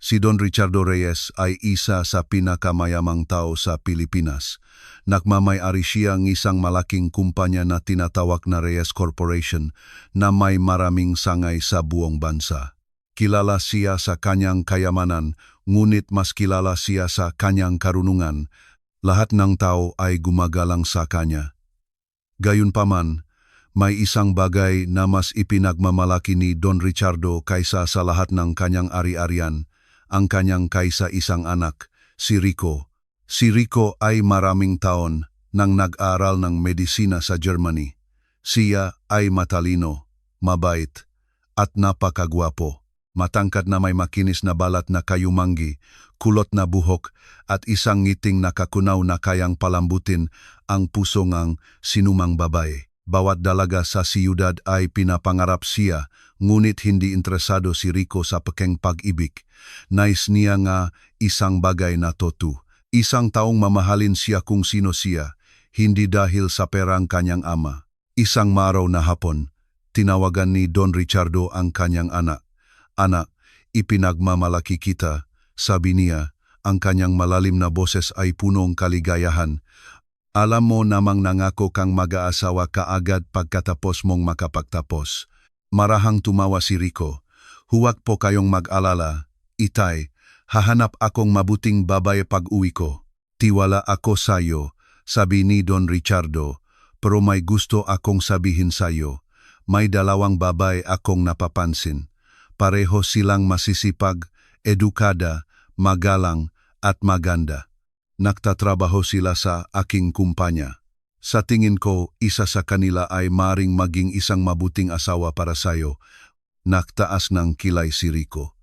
Si Don Richardo Reyes ay isa sa pinakamayamang tao sa Pilipinas. Nagmamay-ari siya ng isang malaking kumpanya na tinatawag na Reyes Corporation na may maraming sangay sa buong bansa. Kilala siya sa kanyang kayamanan, ngunit mas kilala siya sa kanyang karunungan. Lahat ng tao ay gumagalang sa kanya. Gayunpaman, may isang bagay na mas ipinagmamalaki ni Don Richardo kaysa sa lahat ng kanyang ari-arian, ang kanyang kaisa-isang anak, si Rico. Si Rico ay maraming taon nang nag-aral ng medisina sa Germany. Siya ay matalino, mabait, at napakagwapo. Matangkad na may makinis na balat na kayumanggi, kulot na buhok, at isang ngiting nakakunaw na kayang palambutin ang puso ng sinumang babae. Bawat dalaga sa siyudad ay pinapangarap siya, ngunit hindi interesado si Rico sa pekeng pag-ibig. Nais niya nga isang bagay na totoo. Isang taong mamahalin siya kung sino siya, hindi dahil sa perang kanyang ama. Isang maraw na hapon, tinawagan ni Don Richardo ang kanyang anak. Anak, ipinagmamalaki kita, sabi niya, ang kanyang malalim na boses ay punong kaligayahan. Alam mo namang nangako kang mag-aasawa kaagad pagkatapos mong makapagtapos. Marahang tumawa si Rico. Huwag po kayong mag-alala, Itay, hahanap akong mabuting babae pag-uwi ko. Tiwala ako sa'yo, sabi ni Don Richardo, pero may gusto akong sabihin sa'yo. May dalawang babae akong napapansin. Pareho silang masisipag, edukada, magalang, at maganda. Nagtatrabaho sila sa aking kumpanya. Sa tingin ko, isa sa kanila ay maring maging isang mabuting asawa para sayo. Nagtaas ng kilay si Rico.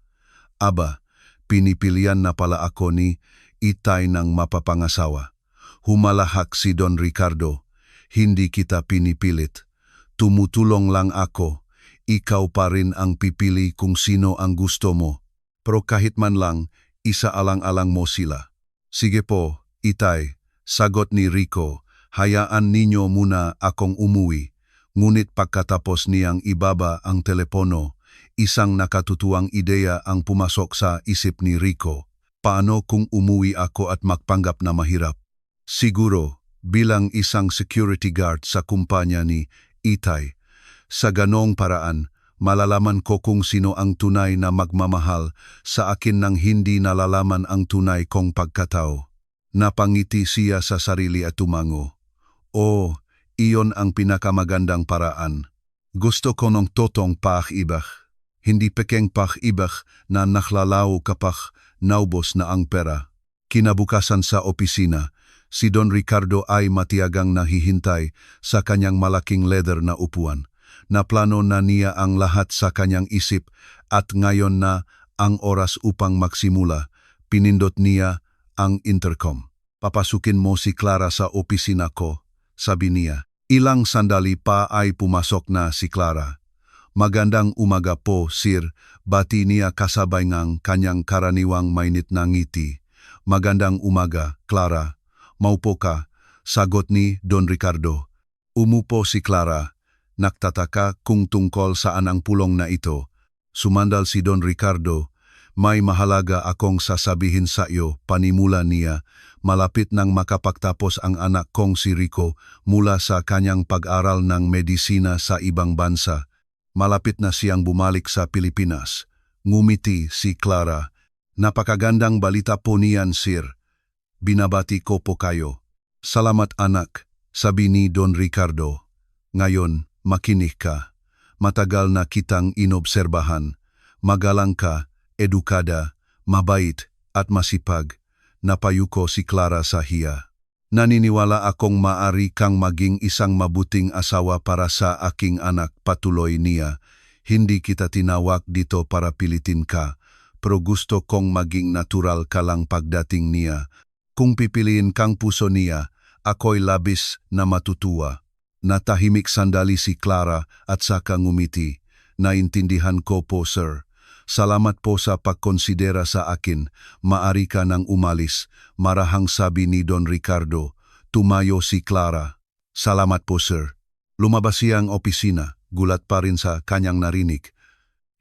Aba, pinipilian na pala ako ni Itay ng mapapangasawa. Humalahak si Don Ricardo. Hindi kita pinipilit. Tumutulong lang ako. Ikaw pa rin ang pipili kung sino ang gusto mo. Pero kahit man lang, isaalang-alang mo sila. Sige po, Itay, sagot ni Rico. Hayaan ninyo muna akong umuwi. Ngunit pagkatapos niyang ibaba ang telepono, isang nakatutuwang ideya ang pumasok sa isip ni Rico. Paano kung umuwi ako at magpanggap na mahirap? Siguro, bilang isang security guard sa kumpanya ni Itay. Sa ganong paraan, malalaman ko kung sino ang tunay na magmamahal sa akin nang hindi nalalaman ang tunay kong pagkatao. Napangiti siya sa sarili at tumango. Oh, iyon ang pinakamagandang paraan. Gusto ko ng totong pag-ibig. Hindi pekeng pag-ibig na naklalao kapag naubos na ang pera. Kinabukasan sa opisina, si Don Ricardo ay matiyagang nahihintay sa kanyang malaking leather na upuan. Naplano na niya ang lahat sa kanyang isip at ngayon na ang oras upang magsimula, pinindot niya ang intercom. Papasukin mo si Clara sa opisina ko, sabi niya. Ilang sandali pa ay pumasok na si Clara. Magandang umaga po, sir, bati niya kasabay ng kanyang karaniwang mainit na ngiti. Magandang umaga, Clara. Maupo ka, sagot ni Don Ricardo. Umupo si Clara. Nagtataka kung tungkol saan ang pulong na ito. Sumandal si Don Ricardo. May mahalaga akong sasabihin sa iyo, panimula niya. Malapit nang makapagtapos ang anak kong si Rico mula sa kanyang pag-aral ng medisina sa ibang bansa. Malapit na siyang bumalik sa Pilipinas. Ngumiti si Clara. Napakagandang balita po niyan, sir. Binabati ko po kayo. Salamat anak, sabi ni Don Ricardo. Ngayon, makinig ka. Matagal na kitang inobserbahan. Magalang ka, edukada, mabait, at masipag. Napayuko si Clara sa hiya. Naniniwala akong maari kang maging isang mabuting asawa para sa aking anak, patuloy niya. Hindi kita tinawag dito para pilitin ka, pero gusto kong maging natural ka lang pagdating niya. Kung pipiliin kang puso niya, ako'y labis na matutuwa. Natahimik sandali si Clara at saka ngumiti. Naintindihan ko po, sir. Salamat po sa pagkonsidera sa akin. Maari ka nang umalis, marahang sabi ni Don Ricardo. Tumayo si Clara. Salamat po, sir. Lumabas siyang opisina, gulat pa rin sa kanyang narinig.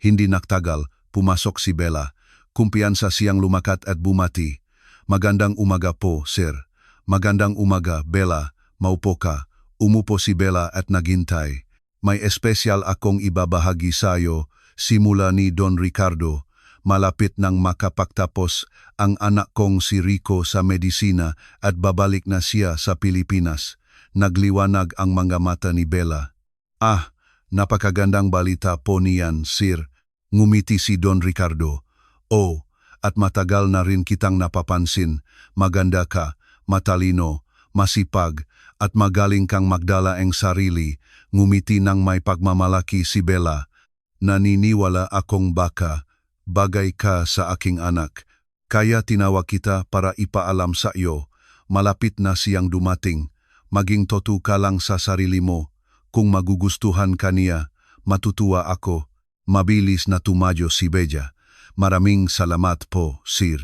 Hindi nagtagal, pumasok si Bella. Kumpiyansa siyang lumakat at bumati. Magandang umaga po, sir. Magandang umaga, Bella. Maupo ka. Umupo si Bella at naghintay. May espesyal akong ibabahagi sa'yo simula ni Don Ricardo. Malapit nang makapagtapos ang anak kong si Rico sa medisina at babalik na siya sa Pilipinas. Nagliwanag ang mga mata ni Bella. Ah, napakagandang balita po niyan, sir. Ngumiti si Don Ricardo. Oh, at matagal na rin kitang napapansin. Maganda ka, matalino, masipag, at magaling kang magdala ang sarili. Ngumiti nang may pagmamalaki si Bella. Naniniwala akong baka bagay ka sa aking anak. Kaya tinawag kita para ipaalam sa iyo. Malapit na siyang dumating. Maging totoo ka lang sa sarili mo. Kung magugustuhan ka niya, matutuwa ako. Mabilis na tumadyo si Bella. Maraming salamat po, sir.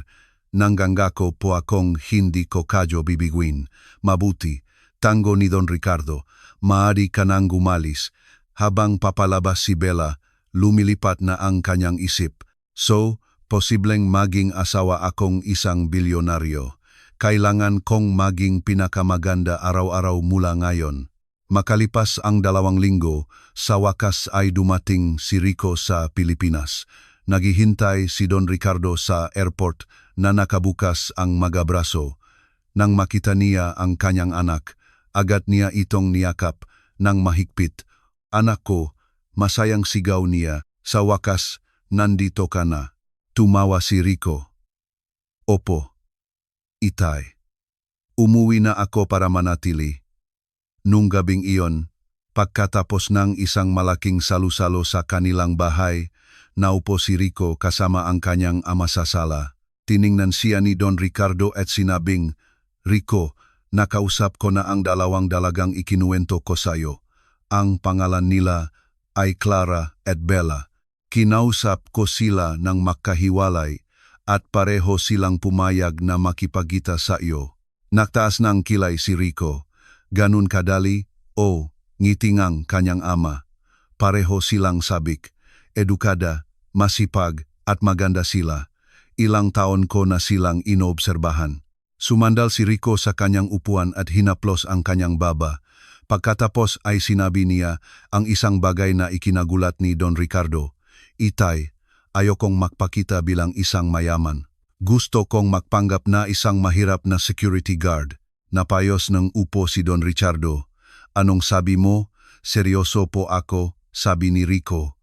Nanggangako po akong hindi ko kayo bibiguin. Mabuti, tango ni Don Ricardo. Maaari ka nang gumalis. Habang papalabas si Bella, lumilipat na ang kanyang isip. So, posibleng maging asawa akong isang bilyonaryo. Kailangan kong maging pinakamaganda araw-araw mula ngayon. Makalipas ang 2 linggo, sa wakas ay dumating si Rico sa Pilipinas. Naghihintay si Don Ricardo sa airport na nakabukas ang mga braso. Nang makita niya ang kanyang anak, agad niya itong niyakap ng mahigpit. Anak ko, masayang sigaw niya. Sa wakas, nandito ka na. Tumawa si Rico. Opo. Itay. Umuwi na ako para manatili. Nung gabing iyon, pagkatapos ng isang malaking salu-salo sa kanilang bahay, naupo si Rico kasama ang kanyang ama sa sala. Tiningnan siya ni Don Ricardo at sinabing, Rico, nakausap ko na ang 2 dalagang ikinuwento ko sa'yo. Ang pangalan nila ay Clara at Bella. Kinausap ko sila ng makahiwalay at pareho silang pumayag na makipagkita sa iyo. Nagtaas ng kilay si Rico. Ganun kadali? O, ngitingang kanyang ama. Pareho silang sabik, edukada, masipag at maganda sila. Ilang taon ko na silang inoobserbahan. Sumandal si Rico sa kanyang upuan at hinaplos ang kanyang baba. Pagkatapos ay sinabi niya ang isang bagay na ikinagulat ni Don Ricardo. Itay, ayokong magpakita bilang isang mayaman. Gusto kong magpanggap na isang mahirap na security guard. Napayos ng upo si Don Ricardo. Anong sabi mo? Seryoso po ako, sabi ni Rico.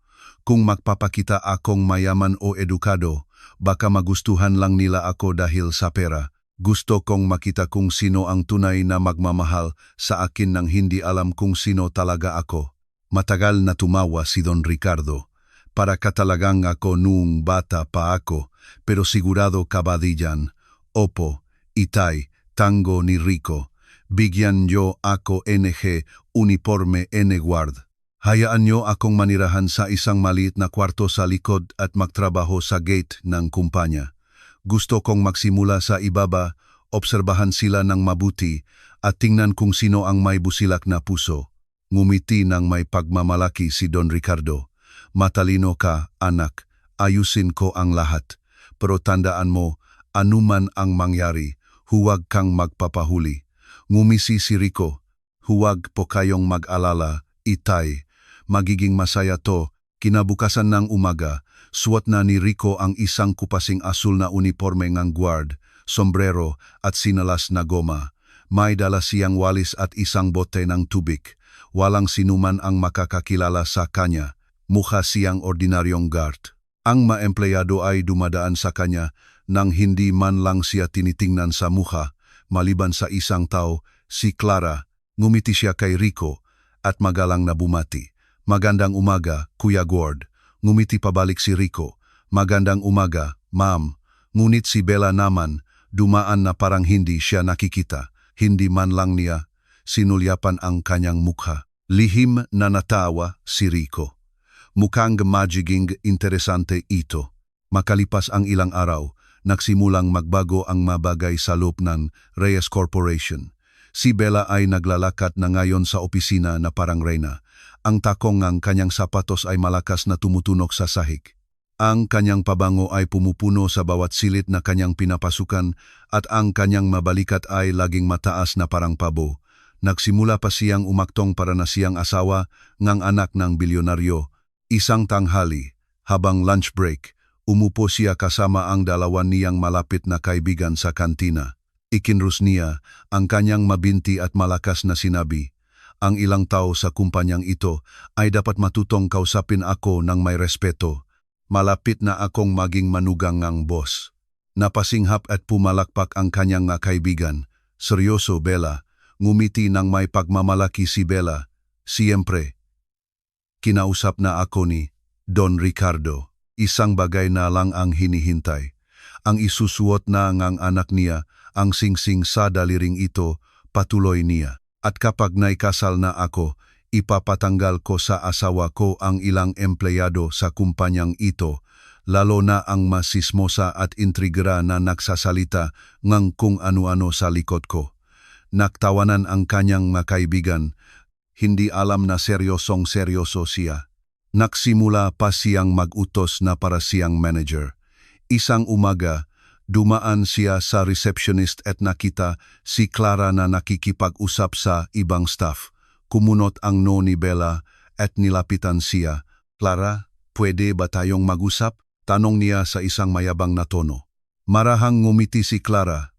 Kung magpapakita akong mayaman o edukado, baka magustuhan lang nila ako dahil sa pera. Gusto kong makita kung sino ang tunay na magmamahal sa akin nang hindi alam kung sino talaga ako. Matagal na tumawa si Don Ricardo. Para ka talagang ako noong bata pa ako, pero sigurado ka ba diyan? Opo, itay, tango ni Rico. Bigyan nyo ako NG, uniforme N-guard. Hayaan nyo akong manirahan sa isang maliit na kwarto sa likod at magtrabaho sa gate ng kumpanya. Gusto kong magsimula sa ibaba, obserbahan sila ng mabuti at tingnan kung sino ang may busilak na puso. Ngumiti ng may pagmamalaki si Don Ricardo. Matalino ka, anak. Ayusin ko ang lahat. Pero tandaan mo, anuman ang mangyari, huwag kang magpapahuli. Ngumisi si Rico. Huwag po kayong mag-alala, itay. Magiging masaya to. Kinabukasan ng umaga, suot na ni Rico ang isang kupasing asul na uniforme ng guard, sombrero at sinalas na goma. May dala siyang walis at isang bote ng tubig. Walang sinuman ang makakakilala sa kanya. Mukha siyang ordinaryong guard. Ang maempleyado ay dumadaan sa kanya nang hindi man lang siya tinitingnan sa mukha, maliban sa isang tao, si Clara. Ngumiti siya kay Rico at magalang na bumati. Magandang umaga, Kuya Gord. Ngumiti pabalik si Rico. Magandang umaga, ma'am. Ngunit si Bella naman, dumaan na parang hindi siya nakikita. Hindi man lang niya sinulyapan ang kanyang mukha. Lihim na natawa si Rico. Mukhang magiging interesante ito. Makalipas ang ilang araw, nagsimulang magbago ang mabagay sa loob ng Reyes Corporation. Si Bella ay naglalakad na ngayon sa opisina na parang reyna. Ang takong ng kanyang sapatos ay malakas na tumutunog sa sahig. Ang kanyang pabango ay pumupuno sa bawat silid na kanyang pinapasukan at ang kanyang mabalikat ay laging mataas na parang pabo. Nagsimula pa siyang umaktong para na siyang asawa ngang anak ng bilyonaryo. Isang tanghali, habang lunch break, umupo siya kasama ang dalawa niyang malapit na kaibigan sa kantina. Ikinrus niya ang kanyang mabinti at malakas na sinabi, "Ang ilang tao sa kumpanyang ito ay dapat matutong kausapin ako ng may respeto. Malapit na akong maging manugang ngang boss." Napasinghap at pumalakpak ang kanyang kaibigan. "Seryoso, Bella?" Ngumiti ng may pagmamalaki si Bella. "Siyempre. Kinausap na ako ni Don Ricardo. Isang bagay na lang ang hinihintay. Ang isusuot na ngang anak niya, ang singsing sa daliring ito, patuloy niya. At kapag naikasal na ako, ipapatanggal ko sa asawa ko ang ilang empleyado sa kumpanyang ito, lalo na ang masismosa at intrigra na nagsasalita ngang kung ano-ano sa likod ko." Naktawanan ang kanyang kaibigan. Hindi alam na seryosong-seryoso siya. Nagsimula pa siyang mag-utos na para siyang manager. Isang umaga, dumaan siya sa receptionist at nakita si Clara na nakikipag-usap sa ibang staff. Kumunot ang no ni Bella at nilapitan siya. "Clara, pwede ba tayong mag-usap?" Tanong niya sa isang mayabang na tono. Marahang ngumiti si Clara.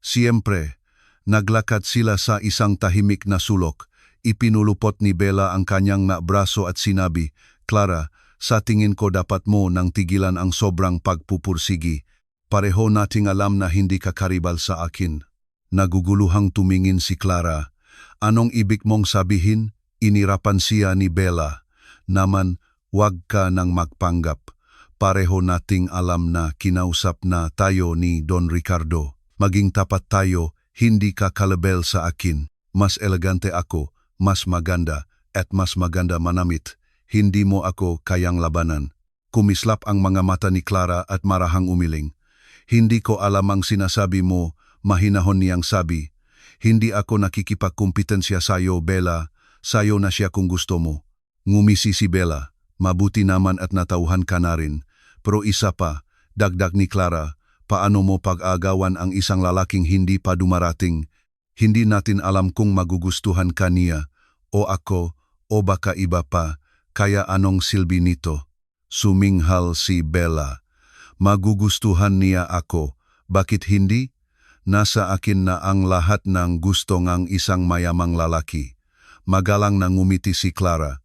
Siyempre. Naglakad sila sa isang tahimik na sulok. Ipinulupot ni Bella ang kanyang braso at sinabi, "Clara, sa tingin ko dapat mo nang tigilan ang sobrang pagpupursigi. Pareho nating alam na hindi ka karibal sa akin." Naguguluhang tumingin si Clara. "Anong ibig mong sabihin?" Inirapan siya ni Bella. "Naman, wag ka nang magpanggap. Pareho nating alam na kinausap na tayo ni Don Ricardo. Maging tapat tayo, hindi ka kalabel sa akin. Mas elegante ako, mas maganda, at mas maganda manamit. Hindi mo ako kayang labanan." Kumislap ang mga mata ni Clara at marahang umiling. "Hindi ko alam ang sinasabi mo," mahinahon niyang sabi. "Hindi ako nakikipagkumpetensya sayo, Bella. Sayo na siya kung gusto mo." Ngumisi si Bella. "Mabuti naman at natauhan ka na rin. Pero isa pa," dagdag ni Clara, "paano mo pag-agawan ang isang lalaking hindi pa dumarating? Hindi natin alam kung magugustuhan ka niya, o ako, o baka iba pa, kaya anong silbi nito?" Suminghal si Bella. "Magugustuhan niya ako. Bakit hindi? Nasa akin na ang lahat ng gusto ng isang mayamang lalaki." Magalang na ngumiti si Clara.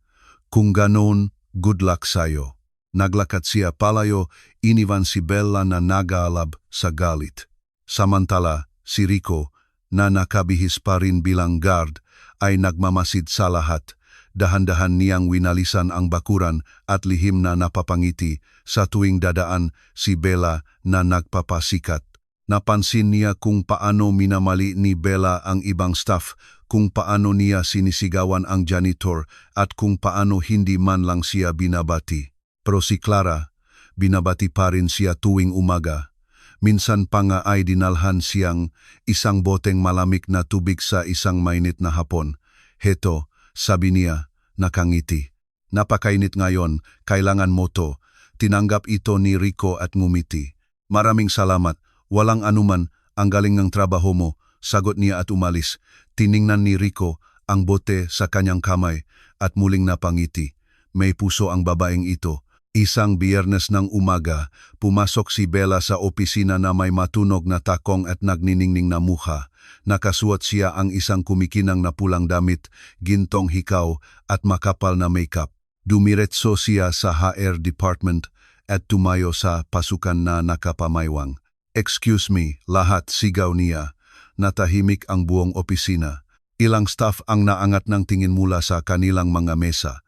"Kung ganoon, good luck sayo." Naglakad siya palayo, iniwan si Bella na nagaalab sa galit. Samantala, si Rico, na nakabihis pa rin bilang guard, ay nagmamasid sa lahat. Dahan-dahan niyang winalisan ang bakuran at lihim na napapangiti sa tuwing dadaan si Bella na nagpapasikat. Napansin niya kung paano minamali ni Bella ang ibang staff, kung paano niya sinisigawan ang janitor at kung paano hindi man lang siya binabati. Pero si Clara, binabati pa rin siya tuwing umaga. Minsan pa nga ay dinalhan siyang isang boteng malamig na tubig sa isang mainit na hapon. "Heto," sabi niya, nakangiti. "Napakainit ngayon, kailangan mo to." Tinanggap ito ni Rico at ngumiti. "Maraming salamat, walang anuman, ang galing ng trabaho mo," sagot niya at umalis. Tiningnan ni Rico ang bote sa kanyang kamay at muling napangiti. May puso ang babaeng ito. Isang Biyernes ng umaga, pumasok si Bella sa opisina na may matunog na takong at nagniningning na mukha. Nakasuot siya ang isang kumikinang na pulang damit, gintong hikaw at makapal na makeup. Dumiretso siya sa HR department at tumayo sa pasukan na nakapamaywang. "Excuse me," lahat sigaw niya. Natahimik ang buong opisina. Ilang staff ang naangat ng tingin mula sa kanilang mga mesa.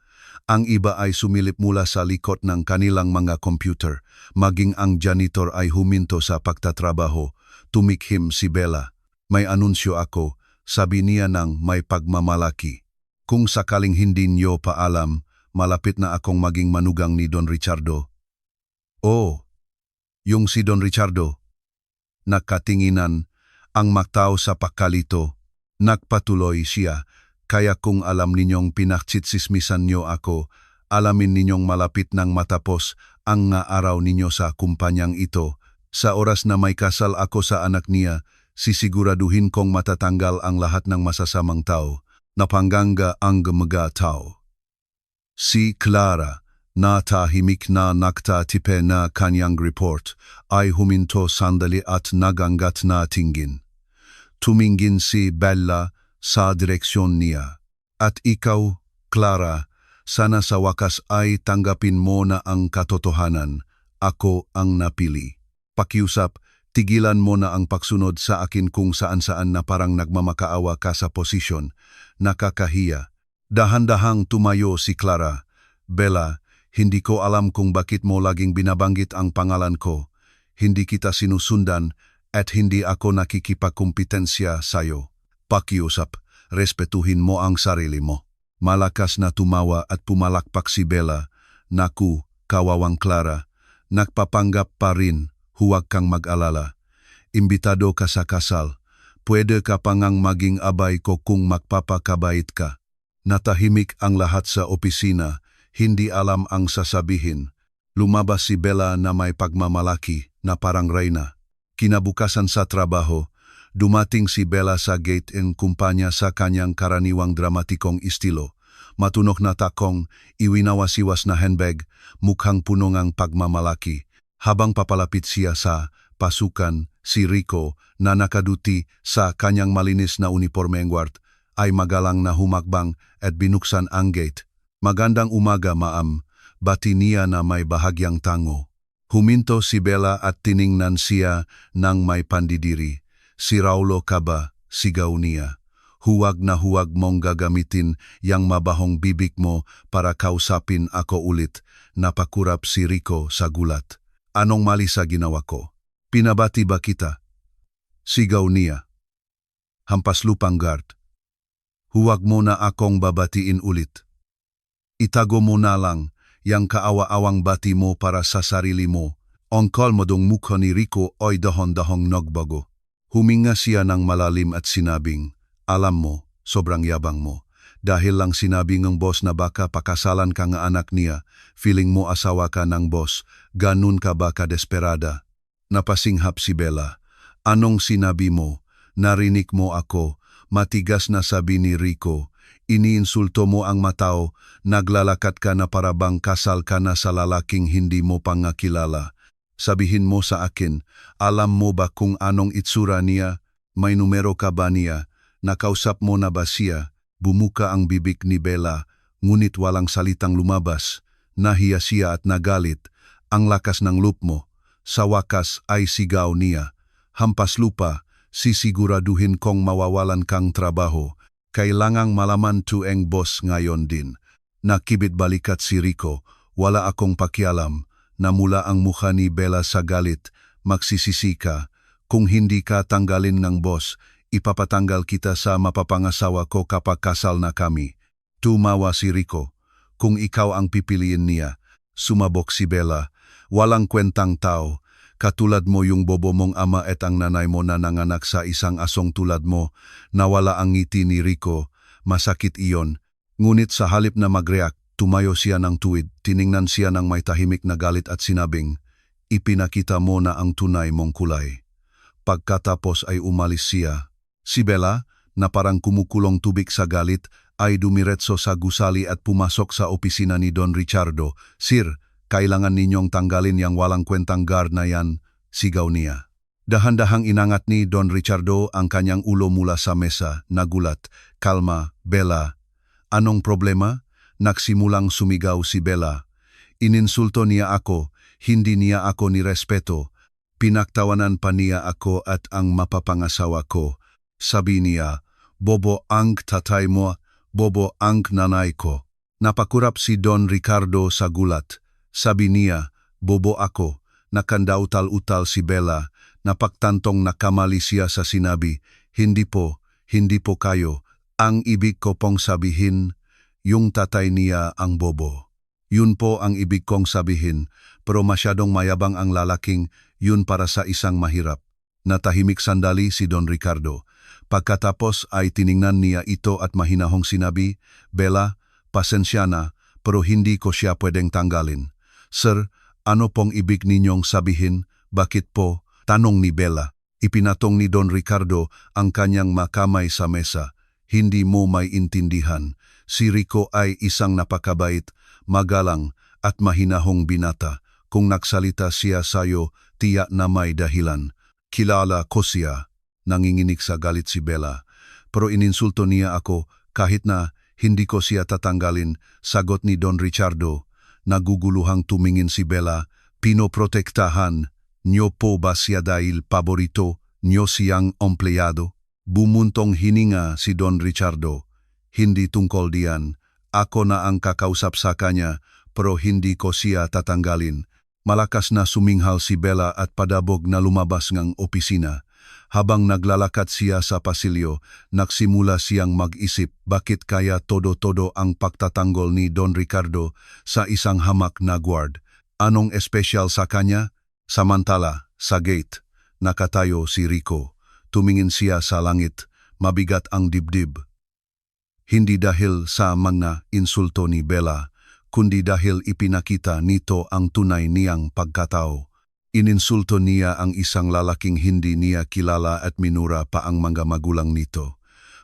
Ang iba ay sumilip mula sa likod ng kanilang mga computer. Maging ang janitor ay huminto sa pagtatrabaho. Tumikhim si Bella. "May anunsyo ako," sabi niya ng may pagmamalaki. "Kung sakaling hindi niyo paalam, malapit na akong maging manugang ni Don Ricardo." "Oh, yung si Don Ricardo." Nakatinginan ang magtao sa pakalito. Nagpatuloy siya. "Kaya kung alam ninyong pinaktsitsismisan niyo ako, alamin ninyong malapit nang matapos ang nga araw ninyo sa kumpanyang ito. Sa oras na may kasal ako sa anak niya, sisiguraduhin kong matatanggal ang lahat ng masasamang tao, napangganga ang mga tao. Si Clara, na tahimik na nakatipe na kanyang report, ay huminto sandali at nagangat na tingin. Tumingin si Bella sa direksyon niya. At ikaw, Clara, sana sa wakas ay tanggapin mo na ang katotohanan. Ako ang napili. Pakiusap, tigilan mo na ang pagsunod sa akin kung saan-saan na parang nagmamakaawa ka sa posisyon. Nakakahiya. Dahan-dahang tumayo si Clara. Bella, hindi ko alam kung bakit mo laging binabanggit ang pangalan ko. Hindi kita sinusundan at hindi ako nakikipagkumpetensya sa'yo. Pakiusap, respetuhin mo ang sarili mo. Malakas na tumawa at pumalakpak si Bella. Naku, kawawang Clara, nagpapanggap pa rin, huwag kang mag-alala. Imbitado ka sa kasal. Pwede ka pangang maging abay ko kung magpapakabait ka. Natahimik ang lahat sa opisina, hindi alam ang sasabihin. Lumabas si Bella na may pagmamalaki na parang reyna. Kinabukasan sa trabaho, dumating si Bella sa gate in kumpanya sa kanyang karaniwang dramatikong estilo. Matunok na takong, iwinawasiwas na handbag, mukhang puno ng pagmamalaki. Habang papalapit siya sa pasukan, si Rico, na nakaduti sa kanyang malinis na uniformeng guard, ay magalang na humakbang at binuksan ang gate. Magandang umaga, ma'am, bati niya na may bahagyang tango. Huminto si Bella at tiningnan siya ng may pandidiri. Si Raulo ka ba? Sigaw niya. Huwag na huwag mong gagamitin yang mabahong bibig mo para kausapin ako ulit. Napakurap si Rico sa gulat. Anong mali sa ginawa ko? Pinabati ba kita? Sigaw niya. Hampas lupang guard. Huwag mo na akong babatiin ulit. Itago mo na lang yang kaawa-awang bati mo para sa sarili mo. Ang kalmadong mukha ni Rico ay dahon-dahong nagbago. Huminga siya ng malalim at sinabing, alam mo, sobrang yabang mo. Dahil lang sinabi ng boss na baka pakasalan ka nga anak niya, feeling mo asawa ka ng boss, ganun ka ba kadesperada? Napasinghap si Bella. Anong sinabi mo? Narinig mo ako, matigas na sabi ni Rico. Iniinsulto mo ang matao, naglalakat ka na parabang kasal ka na sa lalaking hindi mo pangakilala. Sabihin mo sa akin, alam mo ba kung anong itsura niya? May numero ka ba niya? Nakausap mo na ba siya? Bumuka ang bibig ni Bella, ngunit walang salitang lumabas. Nahiya siya at nagalit. Ang lakas ng loop mo. Sa wakas ay sigaw niya. Hampas lupa, sisiguraduhin kong mawawalan kang trabaho. Kailangang malaman tueng boss ngayon din. Nakibit balikat si Rico, wala akong pakialam. Namula ang mukha ni Bella sa galit, magsisisi ka. Kung hindi ka tanggalin ng boss, ipapatanggal kita sa mapapangasawa ko kapag kasal na kami. Tumawa si Rico. Kung ikaw ang pipiliin niya, sumabok si Bella. Walang kwentang tao. Katulad mo yung bobo mong ama at ang nanay mo na nanganak sa isang asong tulad mo. Nawala ang ngiti ni Rico. Masakit iyon. Ngunit sa halip na mag-react, tumayo siya ng tuwid. Tiningnan siya ng may tahimik na galit at sinabing, ipinakita mo na ang tunay mong kulay. Pagkatapos ay umalis siya. Si Bella, na parang kumukulong tubig sa galit, ay dumiretso sa gusali at pumasok sa opisina ni Don Richardo. Sir, kailangan ninyong tanggalin yang walang kwentang guard na yan, sigaw niya. Dahan-dahang inangat ni Don Richardo ang kanyang ulo mula sa mesa, nagulat. Kalma, Bella. Anong problema? Nagsimulang sumigaw si Bella. Ininsulto niya ako, hindi niya ako nirespeto. Pinaktawanan pa niya ako at ang mapapangasawa ko. Sabi niya, bobo ang tatay mo, bobo ang nanay ko. Napakurap si Don Ricardo sa gulat. Sabi niya, bobo ako. Nakandaw-tal-utal si Bella. Napagtantong nakamali siya sa sinabi, hindi po kayo. Ang ibig ko pong sabihin, yung tatay niya ang bobo. Yun po ang ibig kong sabihin, pero masyadong mayabang ang lalaking, yun para sa isang mahirap. Natahimik sandali si Don Ricardo. Pagkatapos ay tiningnan niya ito at mahinahong sinabi, Bella, pasensya na, pero hindi ko siya pwedeng tanggalin. Sir, ano pong ibig ninyong sabihin? Bakit po? Tanong ni Bella. Ipinatong ni Don Ricardo ang kanyang makamay sa mesa. Hindi mo may intindihan. Si Rico ay isang napakabait, magalang at mahinahong binata. Kung nagsalita siya sayo, tiyak na may dahilan. Kilala ko siya. Nanginginig sa galit si Bella. Pero ininsulto niya ako kahit na hindi ko siya tatanggalin, sagot ni Don Ricardo. Naguguluhang tumingin si Bella. Pinoprotektahan niyo po ba siya dahil paborito niyo siyang empleyado? Bumuntong hininga si Don Ricardo. Hindi tungkol diyan. Ako na ang kakausap sa kanya, pero hindi ko siya tatanggalin. Malakas na suminghal si Bella at padabog na lumabas ng opisina. Habang naglalakad siya sa pasilyo, nagsimula siyang mag-isip bakit kaya todo-todo ang pagtatanggol ni Don Ricardo sa isang hamak na guard. Anong espesyal sa kanya? Samantala, sa gate, nakatayo si Rico. Tumingin siya sa langit, mabigat ang dibdib. Hindi dahil sa mga insulto ni Bella, kundi dahil ipinakita nito ang tunay niyang pagkatao. Ininsulto niya ang isang lalaking hindi niya kilala at minura pa ang mga magulang nito.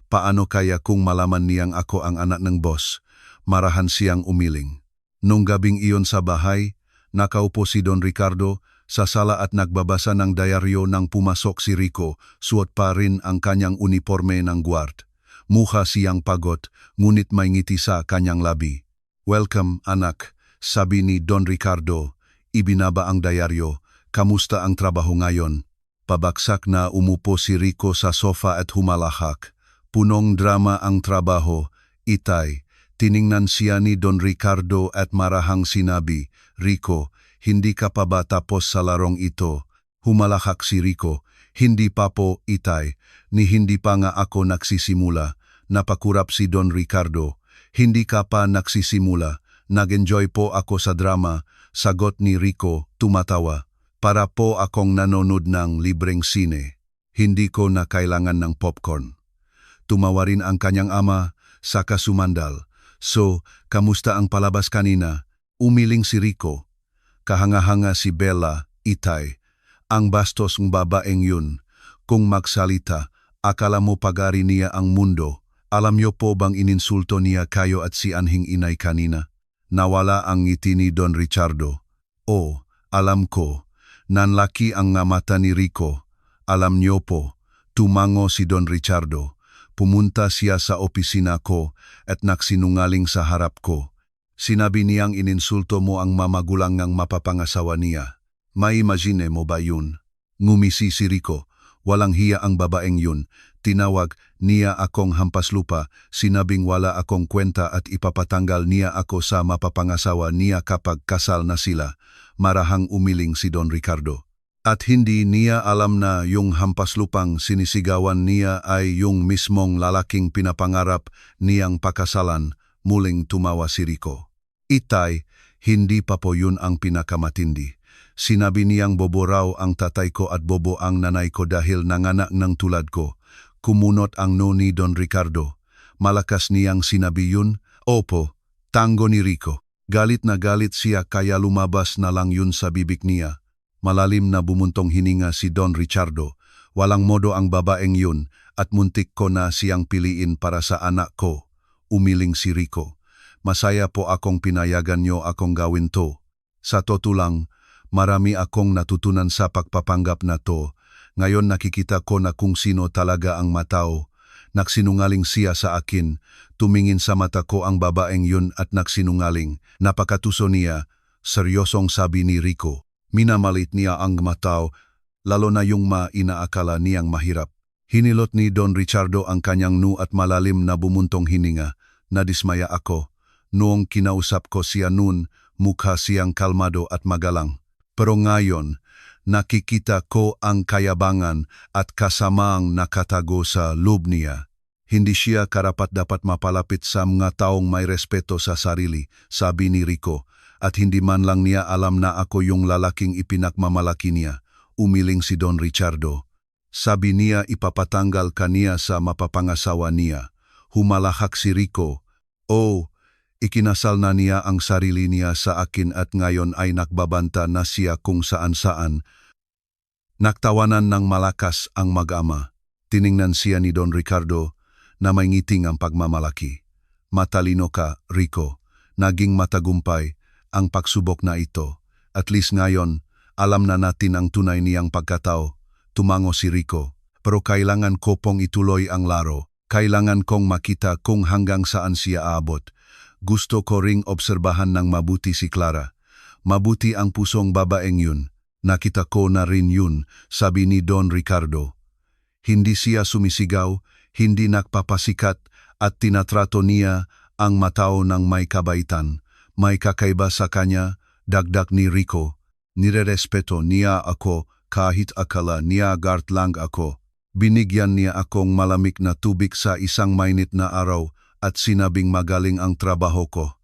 Paano kaya kung malaman niyang ako ang anak ng boss? Marahan siyang umiling. Nung gabing iyon sa bahay, nakaupo si Don Ricardo sa sala at nagbabasa ng diaryo nang pumasok si Rico, suot pa rin ang kanyang uniforme ng guard. Mukha siyang pagod, ngunit may ngiti sa kanyang labi. Welcome, anak, sabi ni Don Ricardo. Ibinaba ang diaryo. Kamusta ang trabaho ngayon? Pabagsak na umupo si Rico sa sofa at humalahak. Punong drama ang trabaho. Itay, tiningnan siya ni Don Ricardo at marahang sinabi, Rico, hindi ka pa ba tapos sa larong ito? Humalahak si Rico. Hindi pa po, itay. Ni hindi pa nga ako nagsisimula. Napakurap si Don Ricardo. Hindi ka pa nagsisimula. Nag-enjoy po ako sa drama. Sagot ni Rico, tumatawa. Para po akong nanonood ng libreng sine. Hindi ko na kailangan ng popcorn. Tumawa rin ang kanyang ama, saka sumandal. So, kamusta ang palabas kanina? Umiling si Rico. Kahanga-hanga si Bella, itay. Ang bastos ng babaeng yun. Kung magsalita, akala mo pagari niya ang mundo. Alam niyo po bang ininsulto niya kayo at si anhing inay kanina? Nawala ang ngiti ni Don Ricardo. Oh, alam ko. Nanlaki ang nga mata ni Rico. Alam niyo po, tumango si Don Ricardo. Pumunta siya sa opisina ko at nagsinungaling sa harap ko. Sinabi niyang ininsulto mo ang mamagulang ng mapapangasawa niya. Maimagine mo ba yun? Ngumisi si Rico. Walang hiya ang babaeng yun. Tinawag niya akong hampaslupa. Sinabing wala akong kwenta at ipapatanggal niya ako sa mapapangasawa niya kapag kasal na sila. Marahang umiling si Don Ricardo. At hindi niya alam na yung hampaslupang sinisigawan niya ay yung mismong lalaking pinapangarap niyang pakasalan. Muling tumawa si Rico. Itay, hindi pa po yun ang pinakamatindi. Sinabi niyang bobo raw ang tatay ko at bobo ang nanay ko dahil nanganak ng tulad ko. Kumunot ang no ni Don Ricardo. Malakas niyang sinabi yun. Opo, tango ni Rico. Galit na galit siya kaya lumabas na lang yun sa bibig niya. Malalim na bumuntong hininga si Don Ricardo. Walang modo ang babaeng yun at muntik ko na siyang piliin para sa anak ko. Umiling si Rico. Masaya po akong pinayagan niyo akong gawin to. Sa totoo lang, marami akong natutunan sa pagpapanggap na to. Ngayon nakikita ko na kung sino talaga ang matao. Nagsinungaling siya sa akin. Tumingin sa mata ko ang babaeng yun at nagsinungaling. Napakatuso niya. Seryosong sabi ni Rico. Minamalit niya ang matao, lalo na yung inaakala niyang mahirap. Hinilot ni Don Ricardo ang kanyang nu at malalim na bumuntong hininga. Nadismaya ako. Noong kinausap ko siya noon, mukha siyang kalmado at magalang. Pero ngayon, nakikita ko ang kayabangan at kasamaang nakatago sa loob niya. Hindi siya karapat-dapat mapalapit sa mga taong may respeto sa sarili, sabi ni Rico, at hindi man lang niya alam na ako yung lalaking ipinakmamalaki niya. Umiling si Don Ricardo. Sabi niya ipapatanggal kaniya sa mapapangasawa niya. Humalahak si Rico. Oh, Ikinasal na niya ang sarili niya sa akin at ngayon ay nakbabanta na siya kung saan-saan. Naktawanan ng malakas ang mag-ama. Tiningnan siya ni Don Ricardo na may ngiting ang pagmamalaki. Matalino ka, Rico. Naging matagumpay ang pagsubok na ito. At least ngayon, alam na natin ang tunay niyang pagkatao. Tumango si Rico. Pero kailangan ko pong ituloy ang laro. Kailangan kong makita kung hanggang saan siya aabot. Gusto ko ring obserbahan ng mabuti si Clara. Mabuti ang pusong babaeng yun. Nakita ko na rin yun, sabi ni Don Ricardo. Hindi siya sumisigaw, hindi nagpapasikat at tinatrato niya ang matao ng may kabaitan. May kakaiba sa kanya, dagdag ni Rico. Nirerespeto niya ako kahit akala niya guard lang ako. Binigyan niya akong malamig na tubig sa isang mainit na araw at sinabing magaling ang trabaho ko.